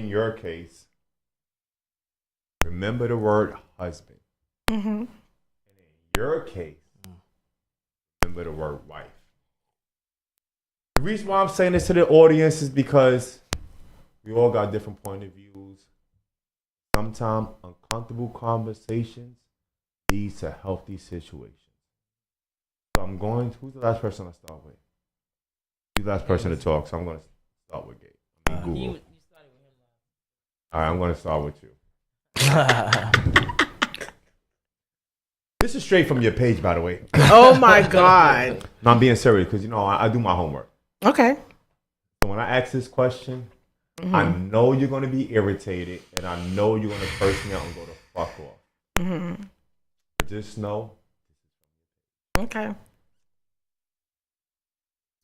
your case, remember the word husband. Mm-hmm. In your case, remember the word wife. The reason why I'm saying this to the audience is because we all got different point of views. Sometimes uncomfortable conversations leads to healthy situations. So who's the last person I start with? Who's the last person to talk? So I'm going to start with Gabe. Google. You started with him last. All right, I'm going to start with you. This is straight from your page, by the way. Oh my God. No, I'm being serious because, I do my homework. Okay. So when I ask this question, I know you're going to be irritated, and I know you're going to curse me out and go the fuck off. Mm-hmm. But just know, Okay.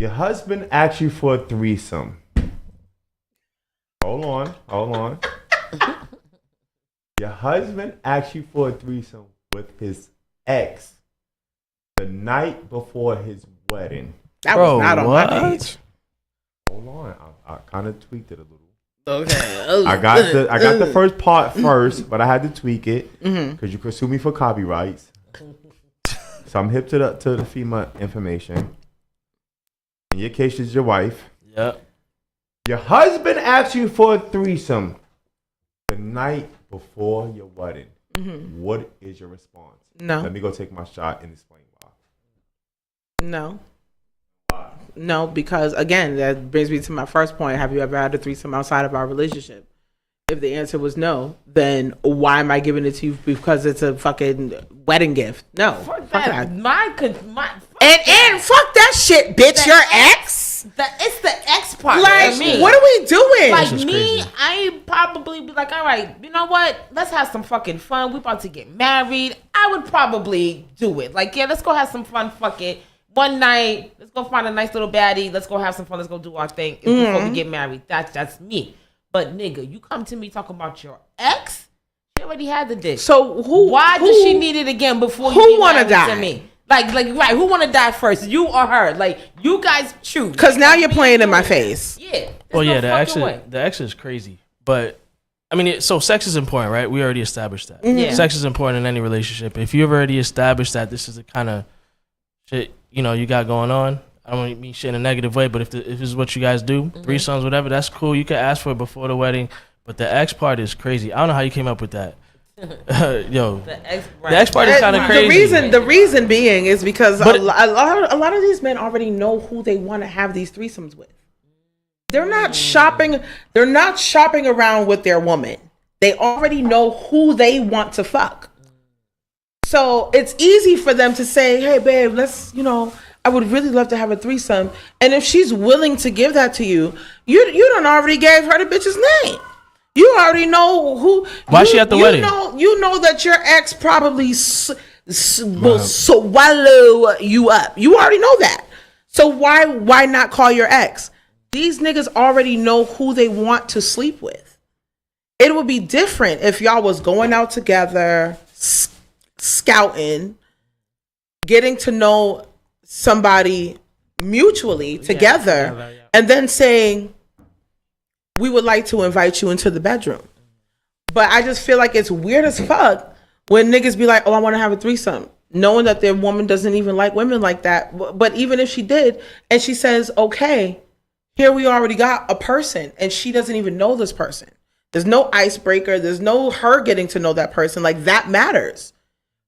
your husband asked you for a threesome. Hold on. Your husband asked you for a threesome with his ex. the night before his wedding. That Bro, was not on what? my page. Hold on, I kind of tweaked it a little. Okay. I got the first part first, but I had to tweak it because you could sue me for copyrights. So I'm hip to the FEMA information. In your case, it's your wife. Yep. Your husband asked you for a threesome the night before your wedding. What is your response? No. Let me go take my shot and explain why. No. No, because again, that brings me to my first point. Have you ever had a threesome outside of our relationship? If the answer was no, then why am I giving it to you because it's a fucking wedding gift? No. Fuck that. And fuck that shit, bitch. Your ex? It's the ex part. Like, for me. what are we doing? Like is me, crazy. I probably be like, all right, you know what? Let's have some fucking fun. We about to get married. I would probably do it. Like, yeah, let's go have some fun. Fuck it. One night, let's go find a nice little baddie. Let's go have some fun. Let's go do our thing before we get married. That's me. But nigga, you come to me talking about your ex. She already had the dick. So Why does she need it again before you who get wanna married die? to me? Like right? Who want to die first? You or her? Like you guys choose. Because now you're playing in my face. Yeah. there's Well, no yeah, fucking way. the ex is crazy, but I mean, so sex is important, right? We already established that. Yeah. Sex is important in any relationship. If you've already established that this is the kind of shit you got going on, I don't mean shit in a negative way, but if this is what you guys do, threesomes, whatever, that's cool. You can ask for it before the wedding, but the ex part is crazy. I don't know how you came up with that. Yo, The ex, the ex part is kind of crazy. The reason being is because But a lot of these men already know who they want to have these threesomes with. They're not shopping. They're not shopping around with their woman. They already know who they want to fuck. So it's easy for them to say, "Hey, babe, let's I would really love to have a threesome." And if she's willing to give that to you, you done already gave her the bitch's name. You already know who. Why she at the wedding? You know that your ex probably will swallow you up. You already know that. So why not call your ex? These niggas already know who they want to sleep with. It would be different if y'all was going out together, scouting, getting to know somebody mutually together, and then saying, we would like to invite you into the bedroom. But I just feel like it's weird as fuck when niggas be like, oh, I want to have a threesome, knowing that their woman doesn't even like women like that. But even if she did, and she says, okay, here we already got a person, and she doesn't even know this person. There's no icebreaker. There's no her getting to know that person. Like, that matters.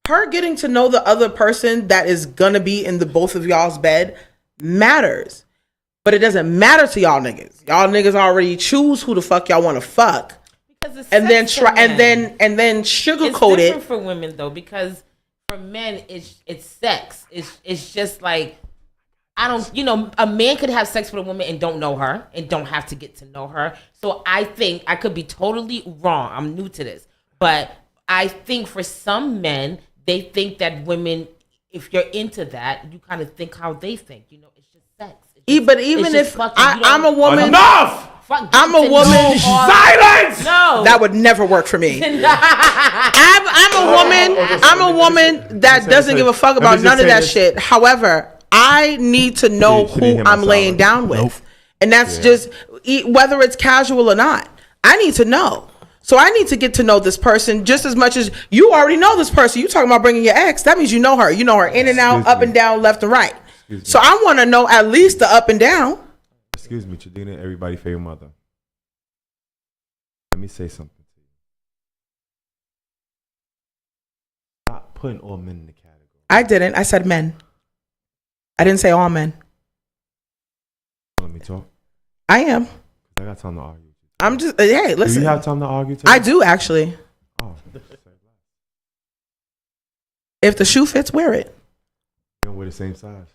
Her getting to know the other person that is gonna be in the both of y'all's bed matters. But it doesn't matter to y'all niggas. Y'all niggas already choose who the fuck y'all want to fuck, and then sugarcoat it's different it. for women though, because for men it's sex. It's just like I don't. A man could have sex with a woman and don't know her and don't have to get to know her. So I think I could be totally wrong. I'm new to this, but I think for some men they think that women, if you're into that, you kind of think how they think. It's just sex. But even if I'm a woman, Enough! I'm a woman. Silence! No, That would never work for me. I'm a woman that doesn't give a fuck about none of that shit. However, I need to know She didn't who hear my I'm laying silence. down with. And that's just whether it's casual or not. I need to know. So I need to get to know this person just as much as you already know this person. You talking about bringing your ex. That means you know her. You know her in and out, Excuse up me. and down, left and right. Excuse me. So I want to know at least the up and down. Excuse me, Chadina, everybody favorite mother. Let me say something to you. Stop putting all men in the category. I didn't. I said men. I didn't say all men. Let me talk. I am. I got time to argue. I'm just, hey, Do listen. you have time to argue today? I do actually. Oh, If the shoe fits, wear it. we're the same size.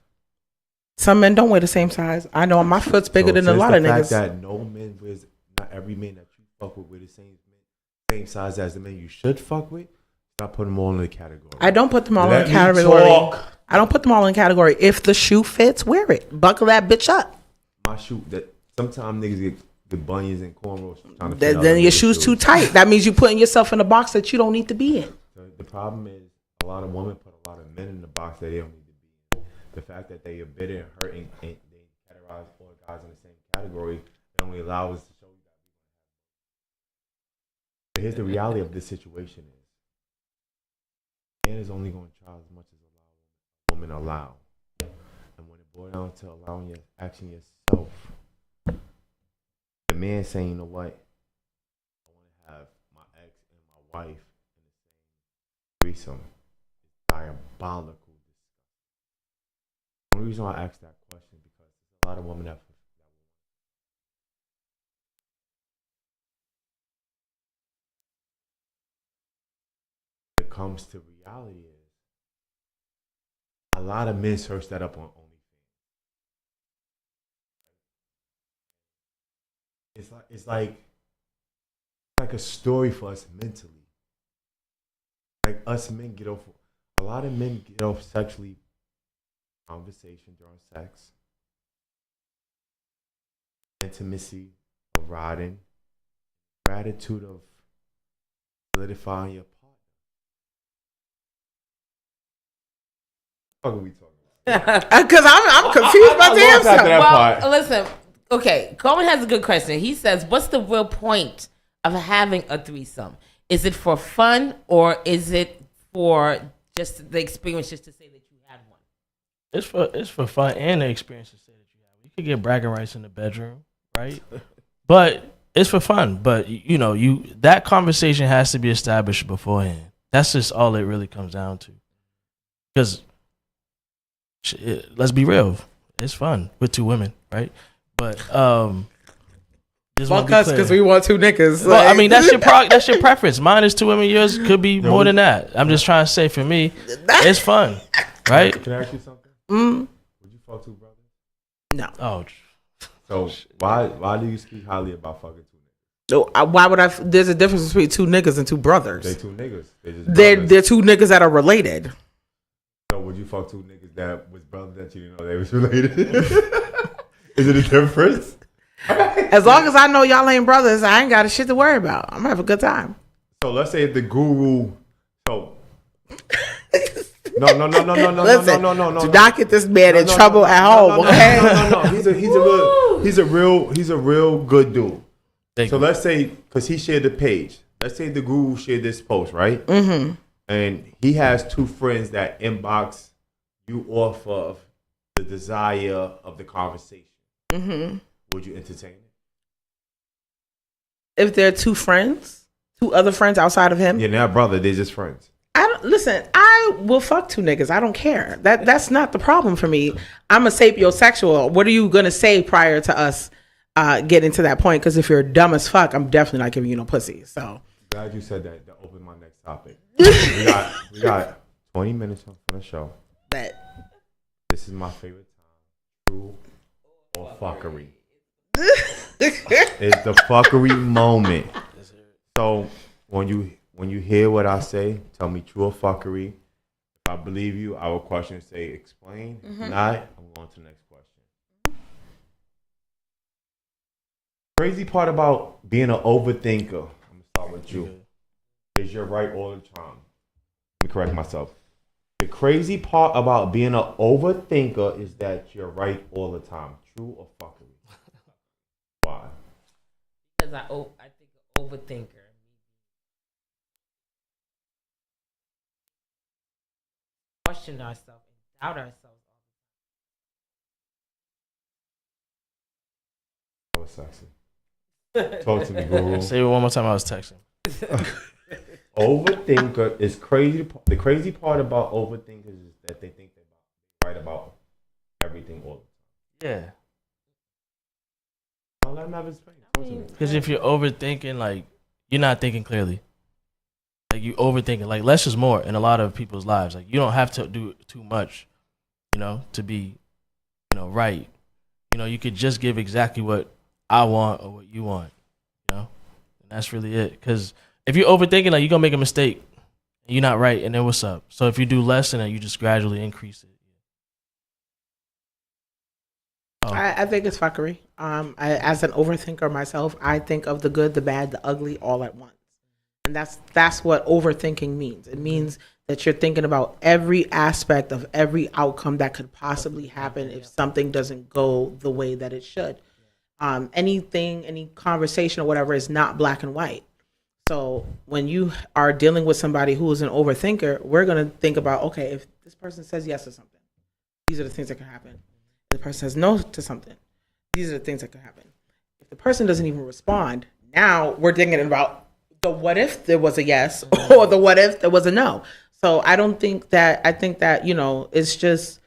Some men don't wear the same size. I know my foot's bigger So than a since lot the of fact niggas. that no man wears, not every man that you fuck with wear the same size as the man you should fuck with. Stop putting them all in the category. I don't put them all Let in me category. talk. I don't put them all in category. If the shoe fits, wear it. Buckle that bitch up. My shoe that sometimes niggas get the bunions and cornrows trying to fit out Then of your their shoe's shoes. too tight. That means you're putting yourself in a box that you don't need to be in. The problem is a lot of women put a lot of men in the box that they don't need to be the fact that they are bitter and hurt and they categorize all guys in the same category, it only allows us to show you that. But here's the reality of this situation is, man is only going to try as much as a woman allow. And when it boils down to allowing your action yourself, the man saying, you know what, I want to have my ex and my wife in the same threesome, is diabolical. The only reason why I asked that question is because there's a lot of women that when it comes to reality is a lot of men search that up on OnlyFans. It's like a story for us mentally. Like us men get off. A lot of men get off sexually conversation during sex, intimacy of riding, gratitude of solidifying your partner. What are we talking about? Because I'm confused by damn lost after that stuff. part. Listen. Okay, Coleman has a good question. He says, "What's the real point of having a threesome? Is it for fun or is it for just the experience, just to say that you had one?" It's for fun and the experience to say that you have. You could get bragging rights in the bedroom, right? But it's for fun. But you know, that conversation has to be established beforehand. That's just all it really comes down to. Because let's be real, it's fun with two women, right? But just Fuck us because we want two niggas. Well, I mean, that's your preference. Mine is two women. Yours could be more than that. I'm just trying to say, for me, it's fun, right? Can I ask you something? Would you fuck two brothers? No. Oh, So why do you speak highly about fucking two niggas? No, why would I? There's a difference between two niggas and two brothers. They two niggas. They're two niggas that are related. So would you fuck two niggas that was brothers that you didn't know they was related? Is it a difference? As long as I know y'all ain't brothers, I ain't got a shit to worry about. I'm gonna have a good time. So let's say if the guru. So no. Listen, no. do not get this man in trouble at home, okay? No. He's a real good dude. So let's say, because he shared the page. Let's say the guru shared this post, right? Mm-hmm. And he has two friends that inbox you off of the desire of the conversation. Mm-hmm. Would you entertain it? If they're two friends, two other friends outside of him, Yeah, they're not brother. They're just friends. listen. I will fuck two niggas. I don't care. That's not the problem for me. I'm a sapiosexual. What are you gonna say prior to us getting to that point? Because if you're dumb as fuck, I'm definitely not giving you no pussy. So Glad you said that to open my next topic. we got 20 minutes for the show. that This is my favorite time. True or fuckery. It's the fuckery moment. So when you hear what I say, tell me true or fuckery. If I believe you, I will question and say explain. If not, I'm going to the next question. Crazy part about being an overthinker, I'm gonna start with you, is you're right all the time. Let me correct myself. The crazy part about being an overthinker is that you're right all the time. True or fuckery? Why? Because I think an overthinker. Question ourselves and doubt ourselves. That was sexy. Talk to me, Guru. say it one more time. I was texting. Overthinker is crazy. The crazy part about overthinkers is that they think they're right about everything all the time. Yeah. I'll let them have his space. Talk to me. Because if you're overthinking, like, you're not thinking clearly. Like, you overthinking. Like, less is more in a lot of people's lives. Like, you don't have to do too much, to be, right. You could just give exactly what I want or what you want, And that's really it. Because if you're overthinking, like, you're going to make a mistake. And you're not right, and then what's up? So if you do less than that, you just gradually increase it. Oh. I think it's fuckery. As an overthinker myself, I think of the good, the bad, the ugly all at once. And that's what overthinking means. It means that you're thinking about every aspect of every outcome that could possibly happen if something doesn't go the way that it should. Anything, any conversation or whatever is not black and white. So when you are dealing with somebody who is an overthinker, we're going to think about, okay, if this person says yes to something, these are the things that can happen. If the person says no to something, these are the things that can happen. If the person doesn't even respond, now we're thinking about the what if there was a yes or the what if there was a no. So I think that, it's just,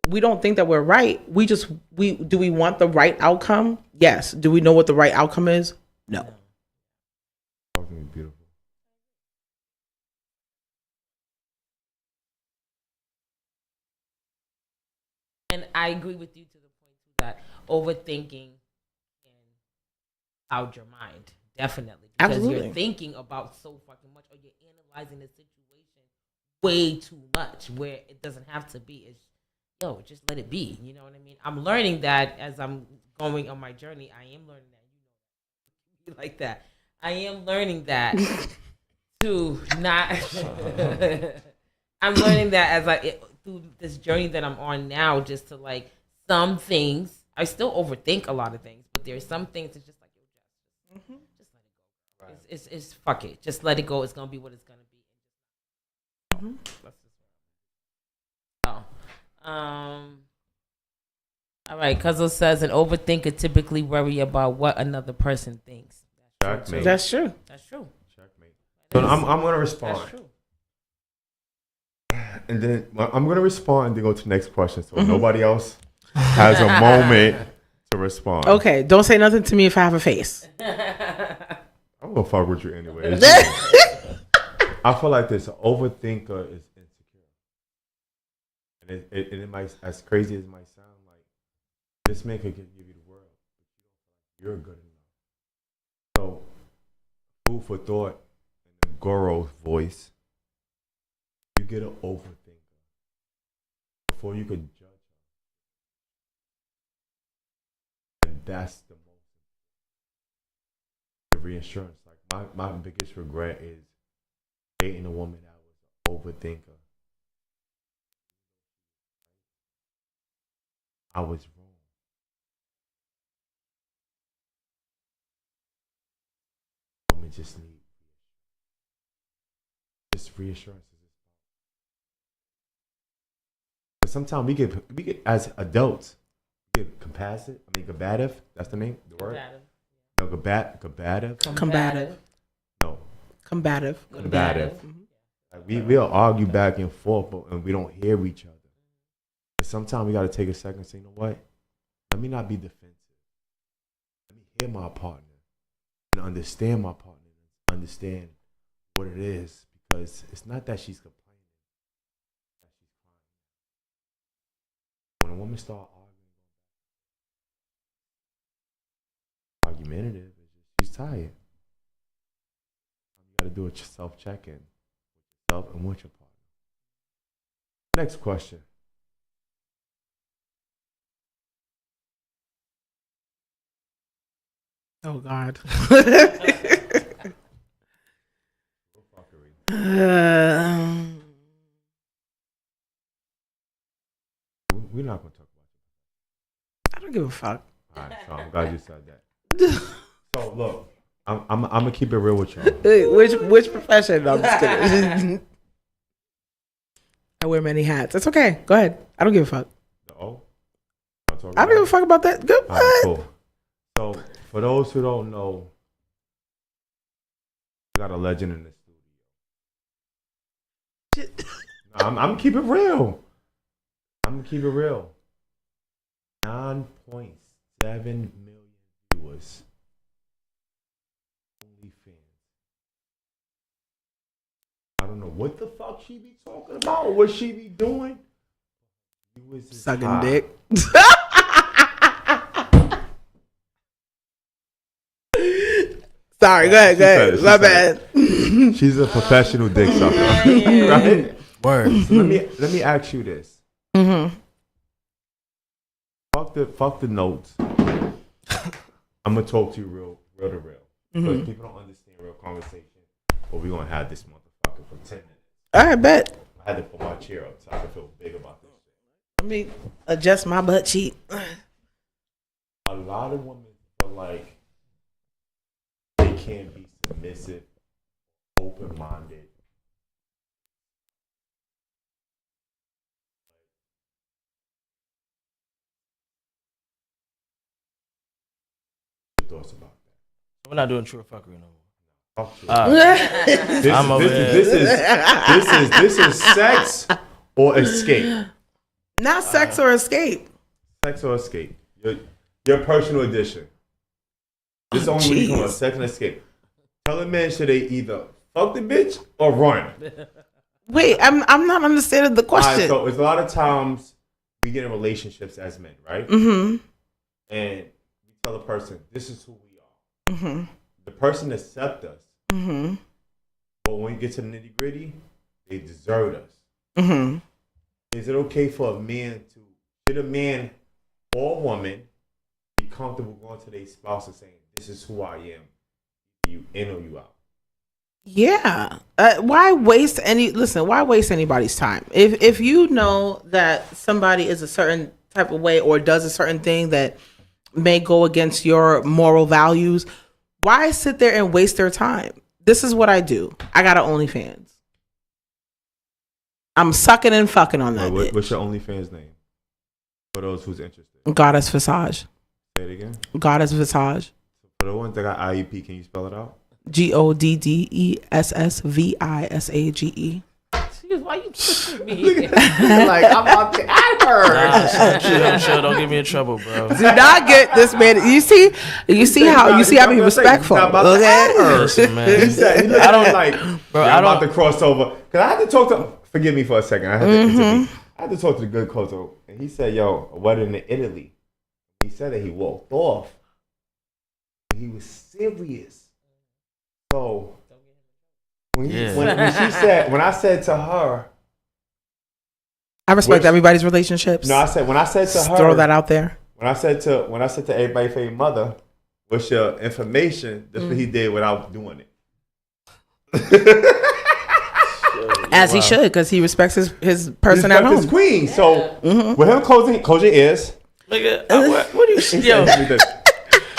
we don't think that we're right. Do we want the right outcome? Yes. Do we know what the right outcome is? No. Fucking beautiful. And I agree with you to the point too, that overthinking can cloud your mind, definitely, because Absolutely. you're thinking about so fucking much, or you're analyzing the situation way too much, where it doesn't have to be. It's just let it be. You know what I mean? I'm learning that as I'm going on my journey. I am learning that, like that. I am learning that to not. I'm learning that as through this journey that I'm on now, just to like some things. I still overthink a lot of things, but there's some things that's just like, just let it go. Right. It's fuck it. Just let it go. It's gonna be what it's gonna be. All right. Cuzzle says an overthinker typically worry about what another person thinks. Checkmate. That's true. That's true. Checkmate. So I'm gonna respond. That's true. And then I'm gonna respond and then go to the next question, so nobody else has a moment to respond. Okay, don't say nothing to me if I have a face. I'm gonna fuck with you anyway. I feel like this overthinker is insecure, and it might, as crazy as it might sound, like this man could give you the world, but you're good enough. So, food for thought in the Goro's voice. You get an overthinker before you could judge her. And that's the most the reassurance. Like my biggest regret is dating a woman that was an overthinker. I was wrong. Women just need this reassurance. Sometimes we get as adults, we get combative. That's the name, the word. No, combative. Combative. No, Combative. combative. Like we'll argue back and forth, and we don't hear each other. But sometimes we got to take a second and say, you know what? Let me not be defensive. Let me hear my partner and understand my partner. Understand what it is, because it's not that she's complaining. When a woman starts argumentative, she's tired. You got to do a self-check-in with yourself and with your partner. Next question. Oh God. We're not going to talk about it. I don't give a fuck. All right, so I'm glad you said that. So look, I'm gonna keep it real with y'all. Which profession? No, I'm just kidding. I wear many hats. It's okay. Go ahead. I don't give a fuck. I don't give a fuck about that. Good. All right, cool. So for those who don't know, we got a legend in the studio. I'm gonna keep it real. 9.7 million viewers. OnlyFans. I don't know what the fuck she be talking about or what she be doing. Sucking dick. Sorry, go ahead. My bad. She's a professional dick sucker. Right? Word. So let me ask you this. Mm-hmm. Fuck the notes. I'm gonna talk to you real to real. Because people don't understand real conversation. But we're gonna have this motherfucker for 10 minutes. I bet. I had to put my chair up so I could feel big about this shit. Let me adjust my butt cheek. A lot of women feel like they can't be submissive, open-minded. Your thoughts about that? We're not doing true or fuckery no more. Talk to I'm over here. this is sex or escape. Not sex or escape. Sex or escape. Your personal edition. This is only when you come on sex and escape. Tell a man should they either fuck the bitch or run. Wait, I'm not understanding the question. Alright, so it's a lot of times we get in relationships as men, right? Mm-hmm. And we tell the person, this is who we are. Mm-hmm. The person accepts us. Mm-hmm. But when you get to the nitty gritty, they desert us. Mm-hmm. Is it okay for a man should a man or woman be comfortable going to their spouse and saying, this is who I am? You in or you out? Yeah. Why waste anybody's time? If you know that somebody is a certain type of way or does a certain thing that may go against your moral values, why sit there and waste their time? This is what I do. I got an OnlyFans. I'm sucking and fucking on that bitch. What's your OnlyFans name? For those who's interested. Goddess Visage. Say it again. Goddess Visage. For the ones that got IEP, can you spell it out? GODDESSVISAGE. Excuse, why you pushing me? Like, I'm out there. I heard. I'm sure. Don't get me in trouble, bro. Do not get this man. You see how I be respectful. Okay? Listen, man. He said, he I don't looked like, bro, I'm I don't- about to cross over. Because I had to talk to, forgive me for a second. I had to talk to the good Koto. And he said, yo, a wedding in Italy. He said that he walked off. He was serious. So, when I said to her, I respect everybody's relationships. no, when I said to Just her, throw that out there. When I said to everybody for your mother, what's your information? That's what he did without doing it. As he should, because he respects his person at His home. queen. So with him close your ears. Nigga, what do you? Yo,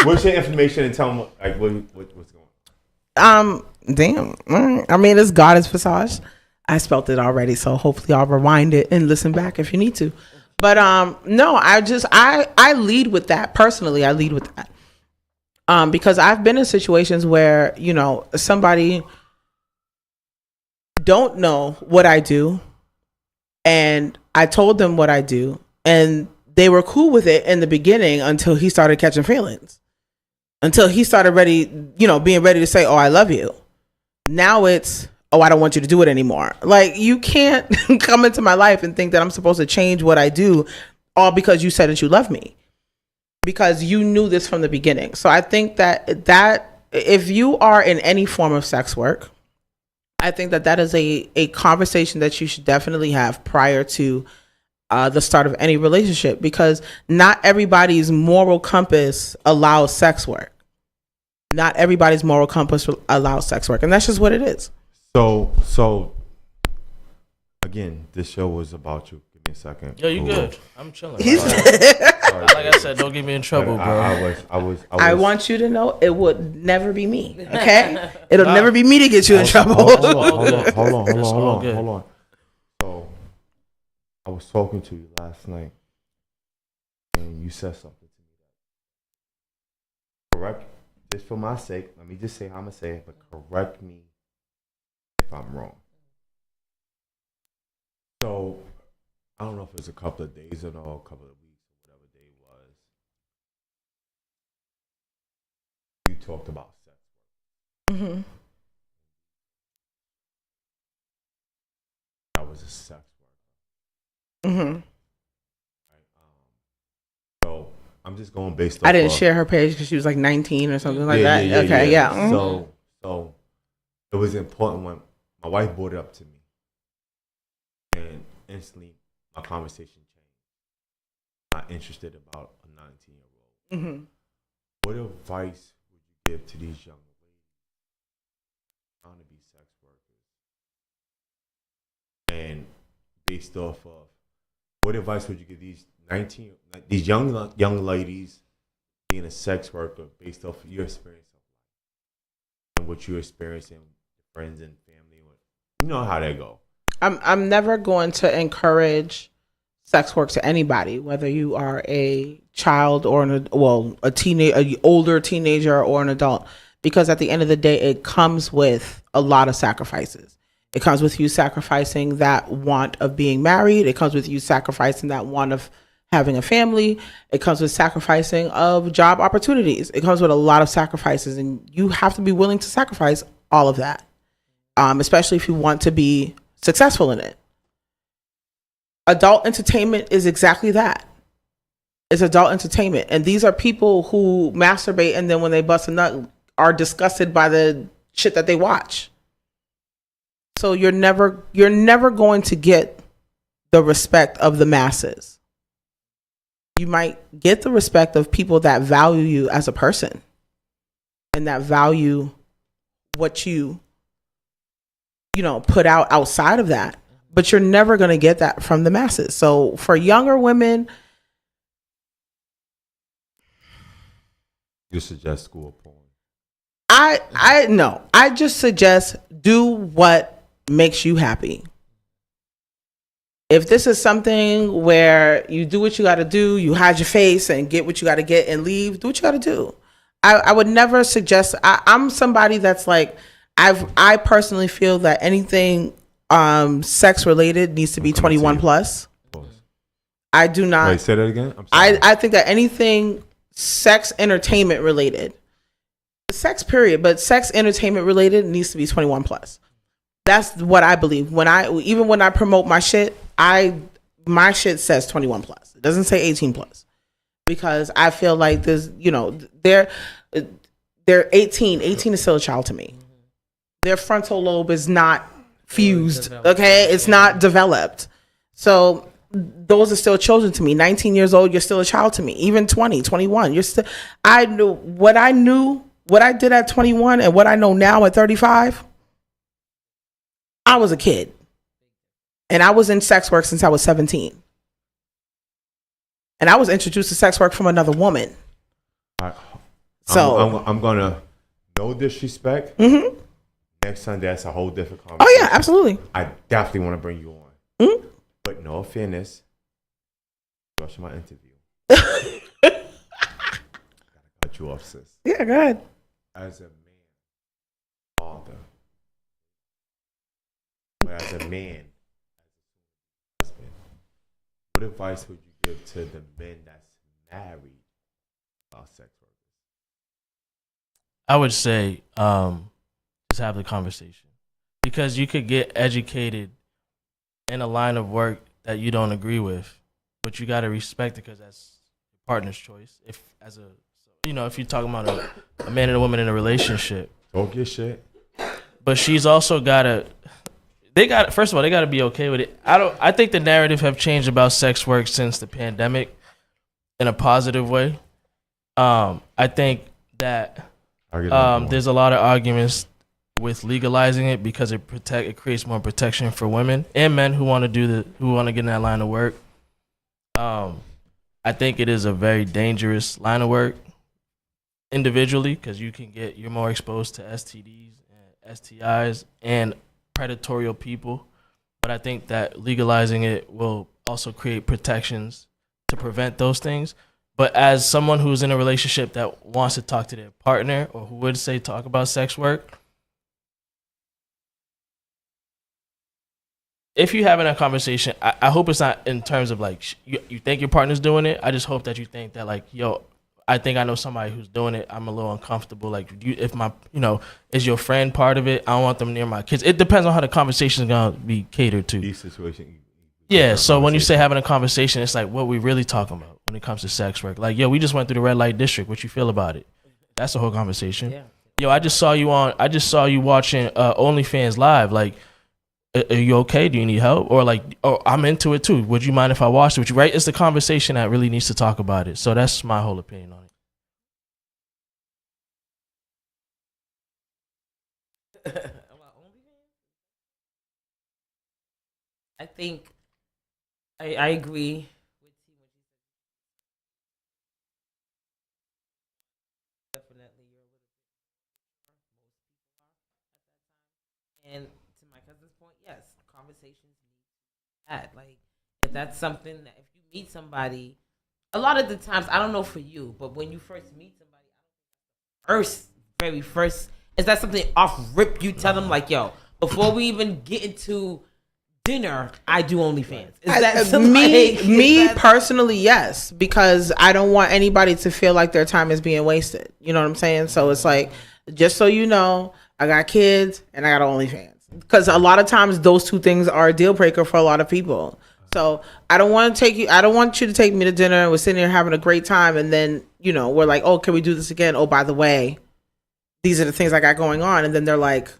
What's your information and tell him like what's going Damn. All right. I mean, it's Goddess Visage. I spelt it already, so hopefully I'll rewind it and listen back if you need to. But no, I lead with that personally. I lead with that because I've been in situations where somebody don't know what I do, and I told them what I do, and they were cool with it in the beginning until he started catching feelings, until he started being ready to say, "Oh, I love you." Now it's, "Oh, I don't want you to do it anymore." Like, you can't come into my life and think that I'm supposed to change what I do all because you said that you love me, because you knew this from the beginning. So I think that if you are in any form of sex work, I think that is a conversation that you should definitely have prior to the start of any relationship, because not everybody's moral compass allows sex work. Not everybody's moral compass allows sex work, and that's just what it is. So again, this show was about you. Give me a second. yo, you good? I'm chilling. He's- Sorry, Like I said, don't get me in trouble, bro. I want you to know it would never be me. Okay, it'll never be me to get you in trouble. Hold It's all on. good. So I was talking to you last night, and you said something to me. Correct? Just for my sake, let me just say how I'm gonna say it, but correct me if I'm wrong. So I don't know if it was a couple of days or a couple of weeks or whatever day it was. You talked about sex. Mm-hmm. I was a sex worker. Mm-hmm. Right? So I'm just going based. I off didn't of- share her page because she was like 19 or something like that. Yeah, Okay, yeah. Mhm. So it was important when my wife brought it up to me, and instantly my conversation changed. I'm interested about a 19-year-old. Mhm. What advice would you give to these young ladies trying to be sex workers? based off of what advice would you give these young ladies being a sex worker based off of your experience and what you're experiencing with friends and family? You know how that go. I'm never going to encourage sex work to anybody, whether you are a child or an older teenager or an adult, because at the end of the day, it comes with a lot of sacrifices. It comes with you sacrificing that want of being married. It comes with you sacrificing that want of having a family. It comes with sacrificing of job opportunities. It comes with a lot of sacrifices, and you have to be willing to sacrifice all of that, especially if you want to be successful in it. Adult entertainment is exactly that. It's adult entertainment. And these are people who masturbate and then when they bust a nut are disgusted by the shit that they watch. So you're never going to get the respect of the masses. You might get the respect of people that value you as a person and that value what you put out outside of that. But you're never going to get that from the masses. So for younger women, you suggest school porn? I just suggest do what makes you happy. If this is something where you do what you got to do, you hide your face and get what you got to get and leave, do what you got to do. I would never suggest. I'm somebody that's like, I personally feel that anything sex related needs to be 21 plus. I do not. Wait, say that again. I'm sorry. I think that anything sex entertainment related, sex period, but sex entertainment related needs to be 21 plus. That's what I believe. When I promote my shit, my shit says 21 plus. It doesn't say 18 plus, because I feel like there's, they're 18. 18 is still a child to me. Their frontal lobe is not fused. Okay, it's not developed. So those are still children to me. 19 years old, you're still a child to me. Even 20, 21, you're still. I knew what I did at 21 and what I know now at 35. I was a kid, and I was in sex work since I was 17, and I was introduced to sex work from another woman. I'm gonna, no disrespect. Mm-hmm. Next Sunday, that's a whole different conversation. Oh yeah, absolutely. I definitely want to bring you on. Mm-hmm. But no offense, rush my interview. Gotta cut you off, sis. Yeah, go ahead. As a man, father, but as a man, husband, what advice would you give to the men that's married about sex workers? I would say just have the conversation, because you could get educated in a line of work that you don't agree with, but you got to respect it because that's your partner's choice. If you're talking about a man and a woman in a relationship, Don't get shit. but she's also first of all, they got to be okay with it. I think the narrative have changed about sex work since the pandemic in a positive way. I think that there's a lot of arguments with legalizing it because it creates more protection for women and men who want to get in that line of work. I think it is a very dangerous line of work individually, because you're more exposed to STDs and STIs and predatory people. But I think that legalizing it will also create protections to prevent those things. But as someone who's in a relationship that wants to talk to their partner, or who would say talk about sex work, if you're having a conversation, I hope it's not in terms of like you think your partner's doing it. I just hope that you think that like, yo, I think I know somebody who's doing it. I'm a little uncomfortable. Like, if my, is your friend part of it? I don't want them near my kids. It depends on how the conversation is gonna be catered to. These situations. Yeah. So when you say having a conversation, it's like, what we really talking about when it comes to sex work. Like, yo, we just went through the red light district. What you feel about it? That's the whole conversation. Yeah. Yo, I just saw you watching OnlyFans live. Like, are you okay? Do you need help? Or like, oh, I'm into it too. Would you mind if I watched it with you? Right? It's the conversation that really needs to talk about it. So that's my whole opinion on it. I think I agree. Definitely, you're a little bit more. And to my cousin's point, yes, conversations need to be had. Like, if that's something that if you meet somebody, a lot of the times, I don't know for you, but when you first meet somebody, very first, is that something off rip you tell them like, yo, before we even get into dinner, I do OnlyFans. Is that something me personally, yes, because I don't want anybody to feel like their time is being wasted. You know what I'm saying? So it's like, just so you know, I got kids and I got OnlyFans. Because a lot of times those two things are a deal breaker for a lot of people. So I don't want you to take me to dinner and we're sitting here having a great time and then, you know, we're like, oh, can we do this again? Oh, by the way, these are the things I got going on. And then they're like,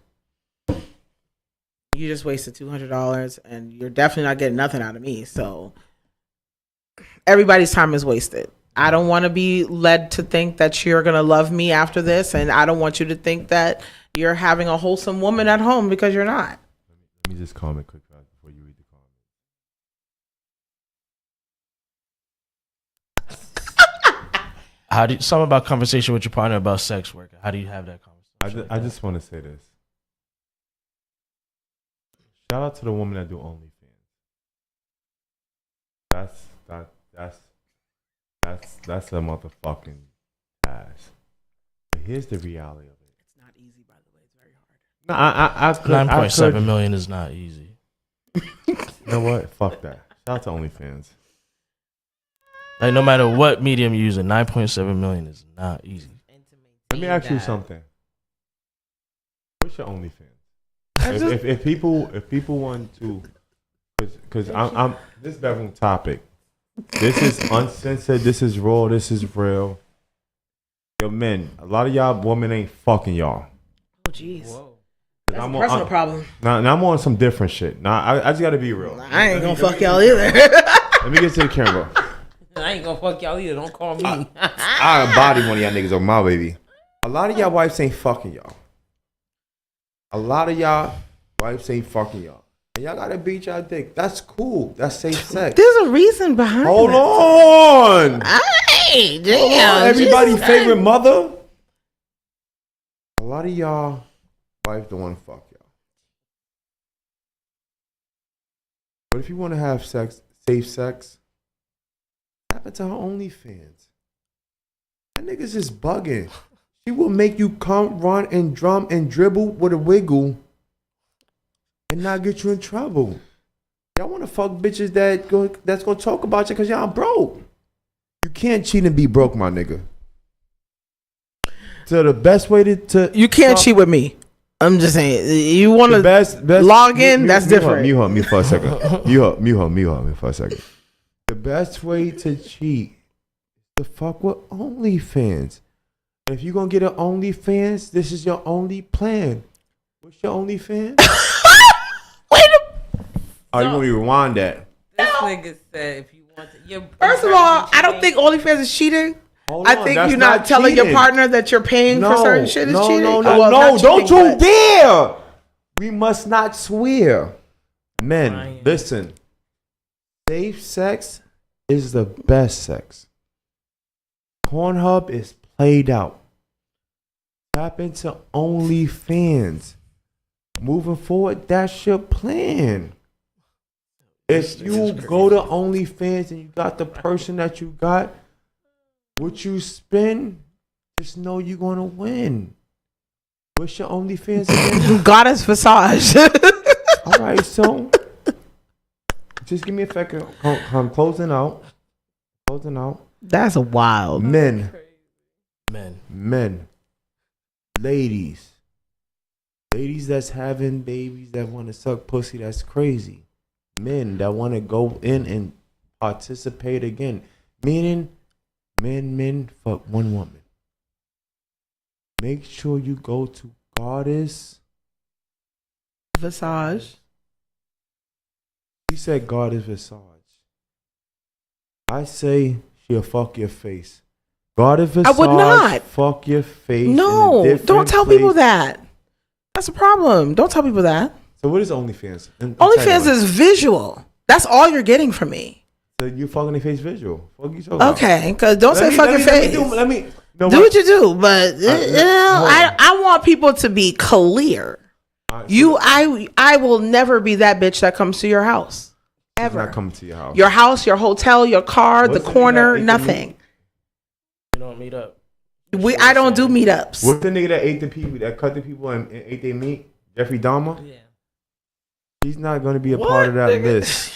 you just wasted $200 and you're definitely not getting nothing out of me. So everybody's time is wasted. I don't want to be led to think that you're going to love me after this. And I don't want you to think that you're having a wholesome woman at home because you're not. Let me just comment quick before you read the comment. How do you, something about conversation with your partner about sex work? How do you have that conversation? I just want to say this. Shout out to the woman that do OnlyFans. That's a motherfucking task. But here's the reality of it. It's not easy, by the way. It's very hard. No, I 9.7 million is not easy. You know what? Fuck that. Shout out to OnlyFans. Like no matter what medium you use, 9.7 million is not easy. Let me ask you something. What's your OnlyFans? If people want to, because I'm this bedroom topic. This is uncensored. This is raw. This is real. Yo, men, a lot of y'all women ain't fucking y'all. Oh, jeez. That's a personal problem. Now I'm on some different shit. Now I just gotta be real. I ain't gonna fuck y'all either. Let me get to the camera. I ain't gonna fuck y'all either. Don't call me. I body one of y'all niggas on my baby. A lot of y'all wives ain't fucking y'all. A lot of y'all wives ain't fucking y'all. And y'all gotta beat y'all dick. That's cool. That's safe sex. There's a reason behind Hold it. on. Hey, Hold damn. on. Everybody's Jesus. favorite mother. A lot of y'all wives don't want to fuck y'all. But if you want to have sex, safe sex, tap into her OnlyFans. That niggas is bugging. She will make you come, run, and drum and dribble with a wiggle and not get you in trouble. Y'all want to fuck bitches that's going to talk about you because y'all broke. You can't cheat and be broke, my nigga. So the best way to You can't cheat with me. I'm just saying. You want to best log in? That's different. Mute me for a second. Mute me for a second. The best way to cheat is to fuck with OnlyFans. If you're going to get an OnlyFans, this is your only plan. What's your OnlyFans? Oh, you want me to rewind that? This nigga said if you want to. First of all, I don't think OnlyFans is cheating. Hold I on, think that's you're not telling your cheating. partner that you're paying for certain shit is cheating. No, Well, not don't cheating, you but- dare! We must not swear. Men, listen. Safe sex is the best sex. Pornhub is played out. Tap into OnlyFans. Moving forward, that's your plan. If you go to OnlyFans and you got the person that you got, what you spend, just know you're gonna win. What's your OnlyFans again? Goddess Visage. All right, so just give me a second. I'm closing out. Closing out. That's wild. Men, Men. ladies that's having babies that want to suck pussy. That's crazy. Men that want to go in and participate again. Meaning, men fuck one woman. Make sure you go to Goddess Visage. He said Goddess Visage. I say she'll fuck your face. Goddess Visage. I would not. Fuck your face. No, in a different don't tell place. people that. That's a problem. Don't tell people that. So what is OnlyFans? OnlyFans is visual. That's all you're getting from me. So you fucking the face visual. Fuck you talking about? Okay, because don't say fucking face. Let me Do what you do, but I want people to be clear. I will never be that bitch that comes to your house. Ever. Not coming to your house. Your house, your hotel, your car, What's the corner, nigga that nothing. We don't meet up. I don't do meetups. What's the nigga that ate the people, that cut the people and ate their meat? Jeffrey Dahmer? Yeah. He's not going to be a part of that list.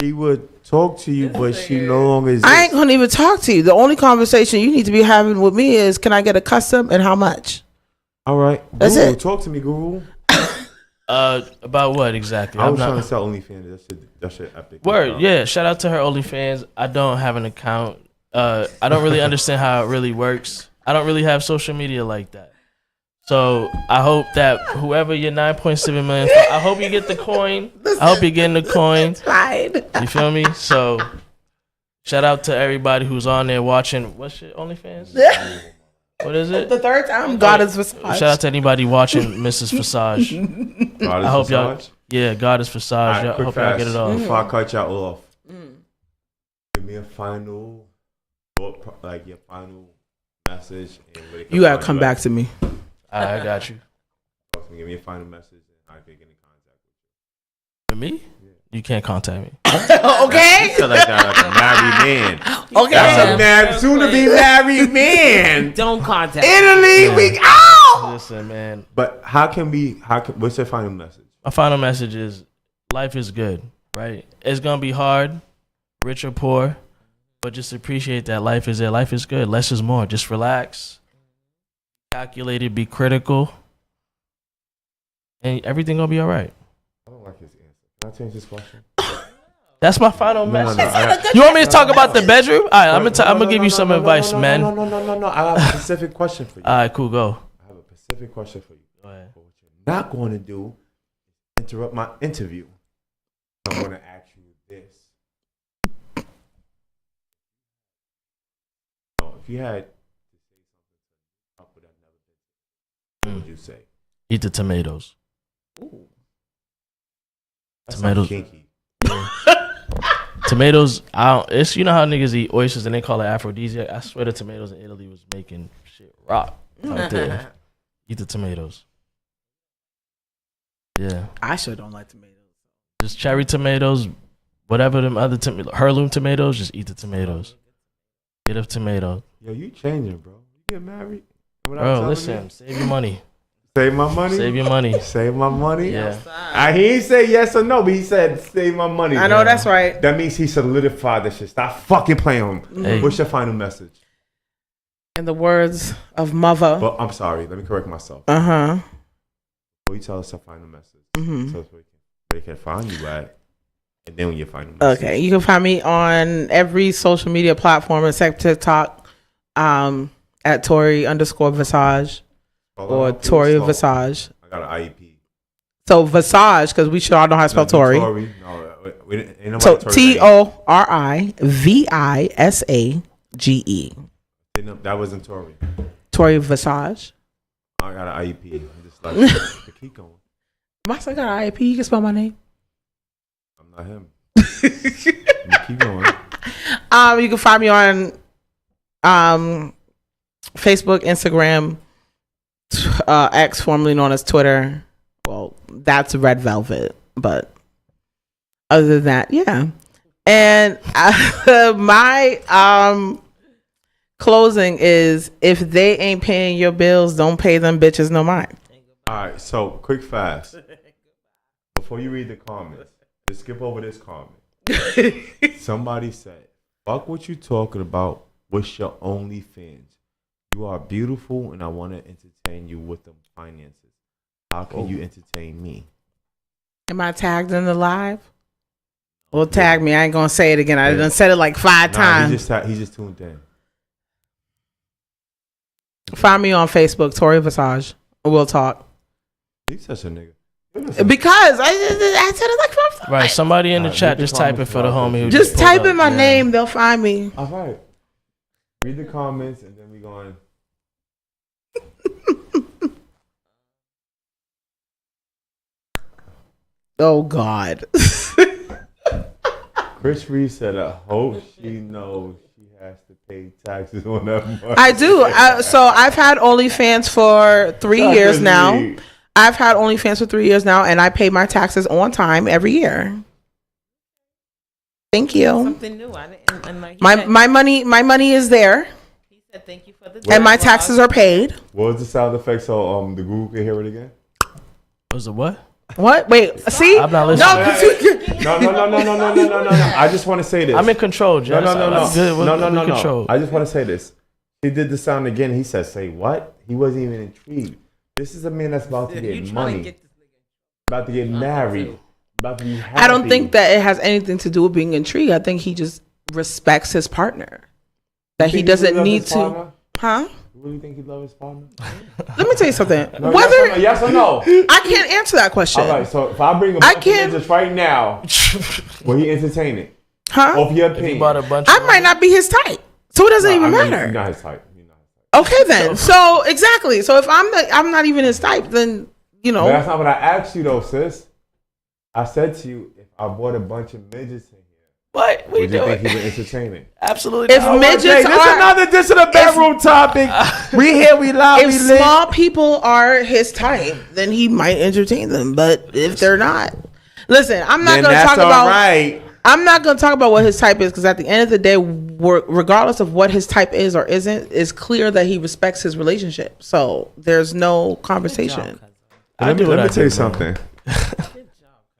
She would talk to you, but she no longer exists. I ain't gonna even talk to you. The only conversation you need to be having with me is, can I get a custom and how much? All right. That's Guru, it. talk to me, Guru. About what exactly? I I'm was not- trying to sell OnlyFans. That shit epic. Word, yeah. Shout out to her OnlyFans. I don't have an account. I don't really understand how it really works. I don't really have social media like that. So I hope that whoever your 9.7 million, I hope you get the coin. I hope you're getting the coin. Fine. You feel me? So shout out to everybody who's on there watching. What's your OnlyFans? What is it? The third time, God is Visage. Shout out to anybody watching Mrs. Visage. I hope y'all. Yeah, Goddess Visage. All right, Y'all, quick hope y'all fast. get it off. Before I cut y'all off, give me a final, like your final message. And where they can You gotta find come you back at. to me. I got you. Give me a final message and I can get in contact For me? You can't contact me. Okay. with you. Like that, like a married man. Okay. That's a soon to be married man. Don't contact. Italy, we go. Listen, man. But what's your final message? My final message is life is good, right? It's gonna be hard, rich or poor, but just appreciate that life is there. Life is good. Less is more. Just relax, calculate it, be critical, and everything gonna be all right. I don't like his answer. Can I change this question? That's my final message. I You want me to talk about the bedroom? All right, I'm gonna give you some advice, man. No. I have a specific question for you. All right, cool. Go. I have a specific question for you. Go ahead. But what you're not going to do is interrupt my interview. I'm going to ask you this. No, if you had to say something to would have never been, what would you say? Eat the tomatoes. That Tomatoes. sounds kinky. Tomatoes. It's you know how niggas eat oysters and they call it aphrodisiac. I swear the tomatoes in Italy was making shit rock out there. Eat the tomatoes. Yeah, I sure don't like tomatoes. just cherry tomatoes, whatever them other heirloom tomatoes. Just eat the tomatoes. Get a tomato, Yo, you changing, bro. You get married? Without bro. telling Listen, me? save your money. Save my money? Save your money. Save my money? Yeah. He ain't say yes or no, but he said save my money. I know that's right. That means he solidified this shit. Stop fucking playing with him. Hey. What's your final message? In the words of mother. Well, I'm sorry. Let me correct myself. Uh-huh. Before you tell us your final message, Mhm. so it's where they can find you at, and then when your final message. Okay, you can find me on every social media platform except TikTok, at Tori_Visage or Tori Visage. I got an IEP. So Visage, because we should all know how to spell Tori. No, we didn't. Ain't nobody So Tory TORIVISAGE. That wasn't Tory. Tori Visage. I got an IEP. I'm just like, keep going. My son got an IEP. You can spell my name. I'm not him. Keep going. You can find me on Facebook, Instagram, X, formerly known as Twitter. Well, that's Red Velvet, but other than that, yeah. And my closing is, if they ain't paying your bills, don't pay them bitches no mind. All right, so quick fast. Before you read the comments, just skip over this comment. Somebody said, fuck what you talking about. What's your OnlyFans? You are beautiful and I want to entertain you with them finances. How can you entertain me? Am I tagged in the live? Well, tag me. I ain't gonna say it again. I done said it like 5 times. He just tuned in. Find me on Facebook, Tori Visage. We'll talk. He's such a nigga. Because I said it like 5 times. Right. Somebody in the Alright, chat read the just type it comments for the while I homie. Who Just pulled type up. in my Yeah. name. They'll find me. All right. Read the comments and then we going. Oh, God. Chris Reed said, "I hope she knows she has to pay taxes on that money." I do. So I've had OnlyFans for 3 Shout out years Chris now. Reed. I've had OnlyFans for 3 years now, and I pay my taxes on time every year. Thank you. Something new. I didn't. And like he My said, my money is there, he said thank you for the. and my dialogue. taxes are paid. What was the sound effect so the Google can hear it again? Was it what? What? Wait. See? I'm not No. listening. No. I just want to say this. I'm in control, No, Jess. no, no, I'm good. We're no, in no, control. no. I just want to say this. He did the sound again. He said, "Say what?" He wasn't even intrigued. This is a man that's about to You get trying money, to get this nigga? about to get married, about to be happy. I don't think that it has anything to do with being intrigued. I think he just respects his partner. That he Think doesn't love need his to. partner? Huh? You really think he loves his partner? Let me tell you something. No, Whether yes or no? I can't answer that question. All right. So if I bring a I bunch of can't- ninjas right now, will he entertain it? Huh? Off your If you opinion. bought a bunch I of might not be his type, so it doesn't even matter. You're not his type. You're not his type. Okay then. So exactly. So if I'm not even his type, then you But know. that's not what I asked you though, sis. I said to you, if I bought a bunch of midgets in here, What? We would you do think he it. would entertain it? Absolutely If not. midgets Okay, this are- another this is a bedroom topic. We here, we live, If we live. small people are his type, then he might entertain them. But if they're not, listen, I'm not Then going to that's talk all about. right. I'm not going to talk about what his type is because at the end of the day, regardless of what his type is or isn't, it's clear that he respects his relationship. So there's no conversation. Let do me what I tell you do, something.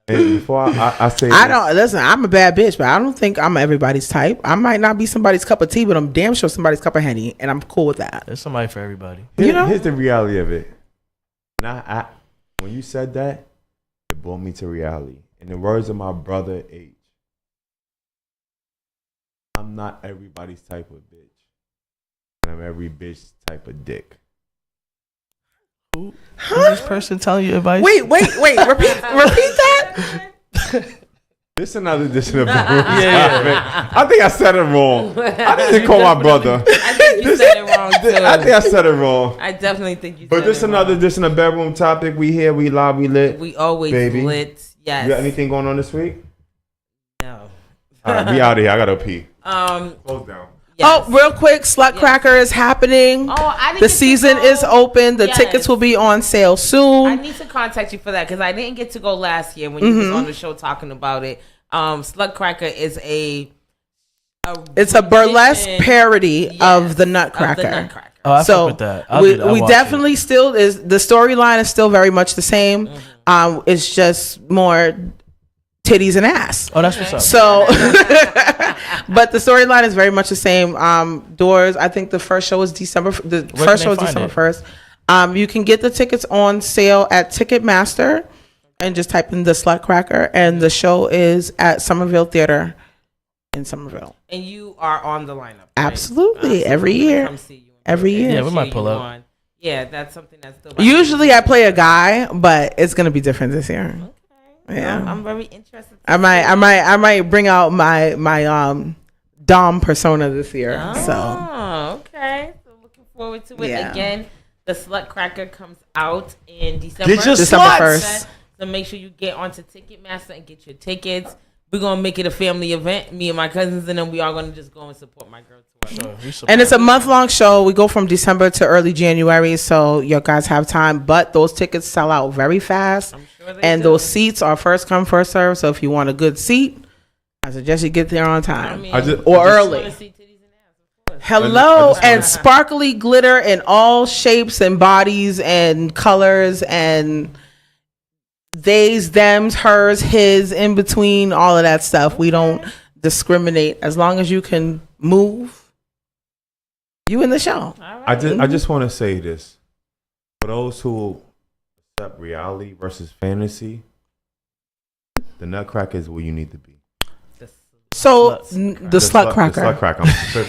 And before I say I this, don't listen. I'm a bad bitch, but I don't think I'm everybody's type. I might not be somebody's cup of tea, but I'm damn sure somebody's cup of Henny, and I'm cool with that. There's somebody for everybody. you know? here's the reality of it. When you said that, it brought me to reality. In the words of my brother H, I'm not everybody's type of bitch. And I'm every bitch type of dick. Who's this person telling you advice? Wait. Repeat that. This is another edition of Yeah. I think I said it wrong. I didn't call my brother. I think you said it wrong too. I think I said it wrong. I definitely think you. But said this is it another wrong. edition of bedroom topic. We here, we live, we lit. We always Baby. lit. Yes. You got anything going on this week? No. All right, we out of here. I gotta pee. Close down. Yes. Oh, real quick, Slut Cracker is happening. Oh, I didn't The get to season go. is open. The Yes. tickets will be on sale I soon. need to contact you for that because I didn't get to go last year when you was on the show talking about it. Slut Cracker is It's a burlesque rendition, parody yes, of the Nutcracker. Of the Nutcracker. Oh, I fuck So with that. I'll we, do that. I'll we watch definitely still is the storyline is still very much the same. It's just more titties and ass. it. Oh, that's what's up. So, but the storyline is very much the same. Doors. I think the first show is December. The can first they show is find December it? 1st. You can get the tickets on sale at Ticketmaster, and just type in the Slut Cracker. And the show is at Somerville Theater in Somerville. And you are on the lineup. Right? Absolutely, So every we're gonna year. come see you. Every year. Yeah, we might Cheer pull you up. on. Yeah, that's something that's still. Usually, I play a guy, but it's gonna be different this year. Yeah. I'm very interested. I might bring out my Dom persona this year. So Oh, okay. So looking forward to it Yeah. again. The Slut Cracker comes out in December. Get your December sluts. 1st. So make sure you get onto Ticketmaster and get your tickets. We're gonna make it a family event. Me and my cousins, and then we are gonna just go and support my girl tour. Sure, we support And it's a month-long show. We go from December to early January, so you guys have time. But those tickets sell out very fast, I'm sure they and do. those seats are first come, first serve. So if you want a good seat, I suggest you get there on time. I just- Or I just- early. wanna see titties and ass, of course. Hello, I just and wanna- sparkly glitter in all shapes and bodies and colors and theys, thems, hers, his, in between, all of that stuff. We don't discriminate as long as you can move. You in the show. All right. I just want to say this for those who accept reality versus fantasy. The Nutcracker is where you need to be. So Sluts. the slut cracker. The slut cracker.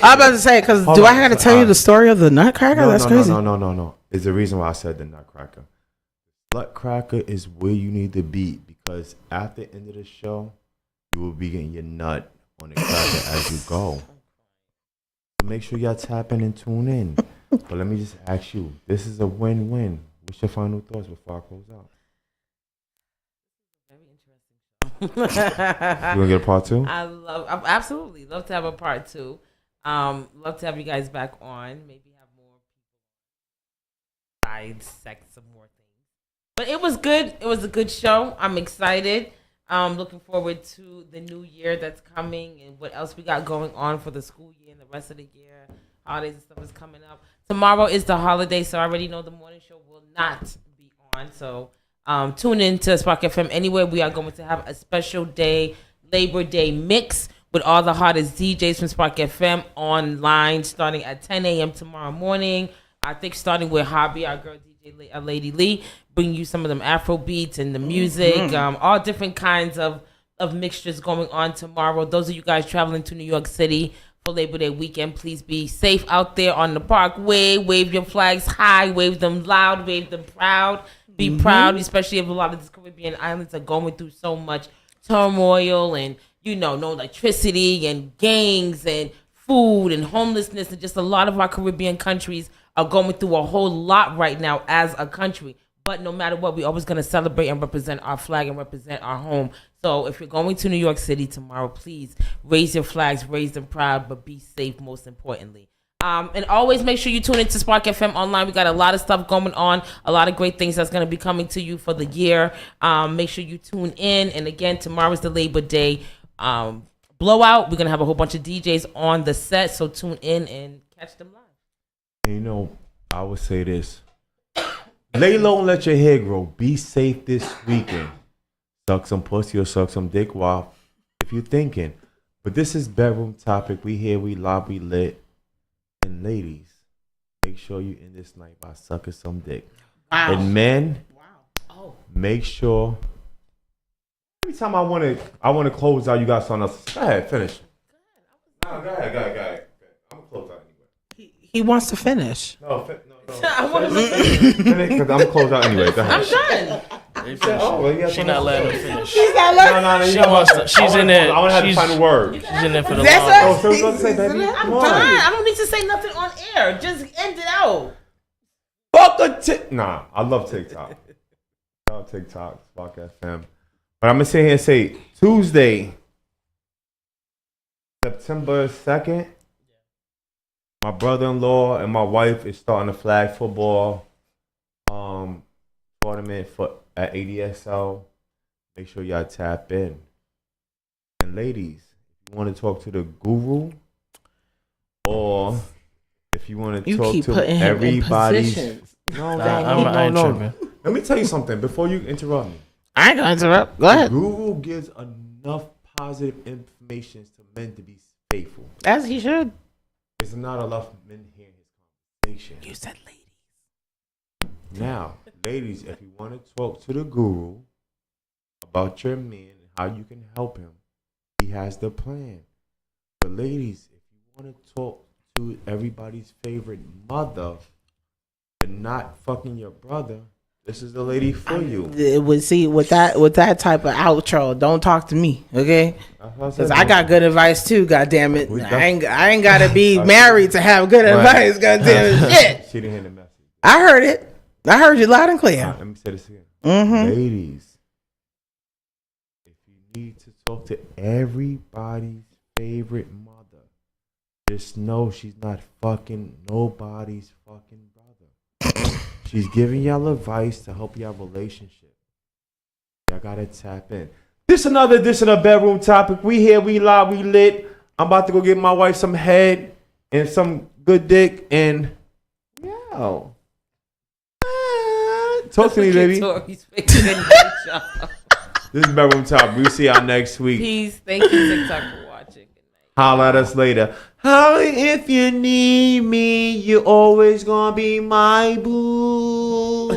I'm about to say, because Hold do I on. have to tell you the story of the Nutcracker? No, That's no, crazy. No. It's the reason why I said the Nutcracker. Slut Cracker is where you need to be because at the end of the show, you will be getting your nut on the cracker as you go. So make sure y'all tap in and tune in. But let me just ask you, this is a win-win. What's your final thoughts before I close out? Very interesting. You gonna get a part two? I absolutely love to have a part two. Love to have you guys back on. Maybe have more people dissect some more things. But it was good. It was a good show. I'm excited. Looking forward to the new year that's coming and what else we got going on for the school year and the rest of the year. Holidays and stuff is coming up. Tomorrow is the holiday, so I already know the morning show will not be on. So tune in to Spark FM. Anyway, we are going to have a special day, Labor Day mix with all the hottest DJs from Spark FM online starting at 10 a.m. tomorrow morning. I think starting with Hobby, our girl DJ Lady Lee, bring you some of them Afro beats and the music, all different kinds of mixtures going on tomorrow. Those of you guys traveling to New York City for Labor Day weekend, please be safe out there on the Parkway. Wave your flags high, wave them loud, wave them proud. Be proud, especially if a lot of these Caribbean islands are going through so much turmoil and, no electricity and gangs and food and homelessness, and just a lot of our Caribbean countries are going through a whole lot right now as a country. But no matter what, we're always going to celebrate and represent our flag and represent our home. So if you're going to New York City tomorrow, please raise your flags, raise them proud, but be safe most importantly. And always make sure you tune into Spark FM online. We got a lot of stuff going on, a lot of great things that's going to be coming to you for the year. Make sure you tune in. And again, tomorrow's the Labor Day blowout. We're going to have a whole bunch of DJs on the set, so tune in and catch them live. I would say this. Lay low and let your hair grow. Be safe this weekend. Suck some pussy or suck some dick while if you're thinking. But this is bedroom topic. We here, we live, we lit. And ladies, make sure you end this night by sucking some dick. Wow. And men, Oh, make sure. Every time I want to close out, you got something else. Go ahead, finish. No, go ahead. I'm gonna close out anyway. He wants to finish. No. I want to Finish, because I'm gonna close out anyway. Go ahead. I'm done. She not letting her finish. No. She wants to. She's in there. I want to have the She's final word. in there for the That's long. us. So let's say, baby. I'm Come on. done. I don't need to say nothing on air. Just end it out. Fuck a Nah, I love TikTok. I love TikTok, Spark FM. But I'm gonna sit here and say Tuesday, September 2nd. My brother-in-law and my wife is starting a flag football tournament at ADSL. Make sure y'all tap in. And ladies, if you want to talk to the guru, or if you want to You talk keep to putting him in everybody's, positions. I ain't no. tripping. Let me tell you something before you interrupt me. I ain't gonna interrupt. Go The ahead. guru gives enough positive information to men to be faithful. As he should. There's not enough men hearing his conversation. You said ladies. Now, ladies, if you want to talk to the guru about your man and how you can help him, he has the plan. But ladies, if you want to talk to everybody's favorite mother and not fucking your brother, this is the lady for you. With that type of outro, don't talk to me, okay? Because I got good advice too. God damn it, I ain't gotta be married to have good advice. God damn it, shit. She didn't hear the message. I heard it. I heard you loud and clear. Let me say this again. Mm-hmm. Ladies, if you need to talk to everybody's favorite mother, just know she's not fucking nobody's fucking brother. She's giving y'all advice to help y'all relationship. Y'all gotta tap in. This another edition of Bedroom Topic. We here, we live, we lit. I'm about to go get my wife some head and some good dick and yo. Talk to me, baby. Tori's making a great job. This is Bedroom Topic. We'll see y'all next week. Peace. Thank you, TikTok, for watching. Good night. Holla at us later. Holla if you need me. You're always gonna be my boo.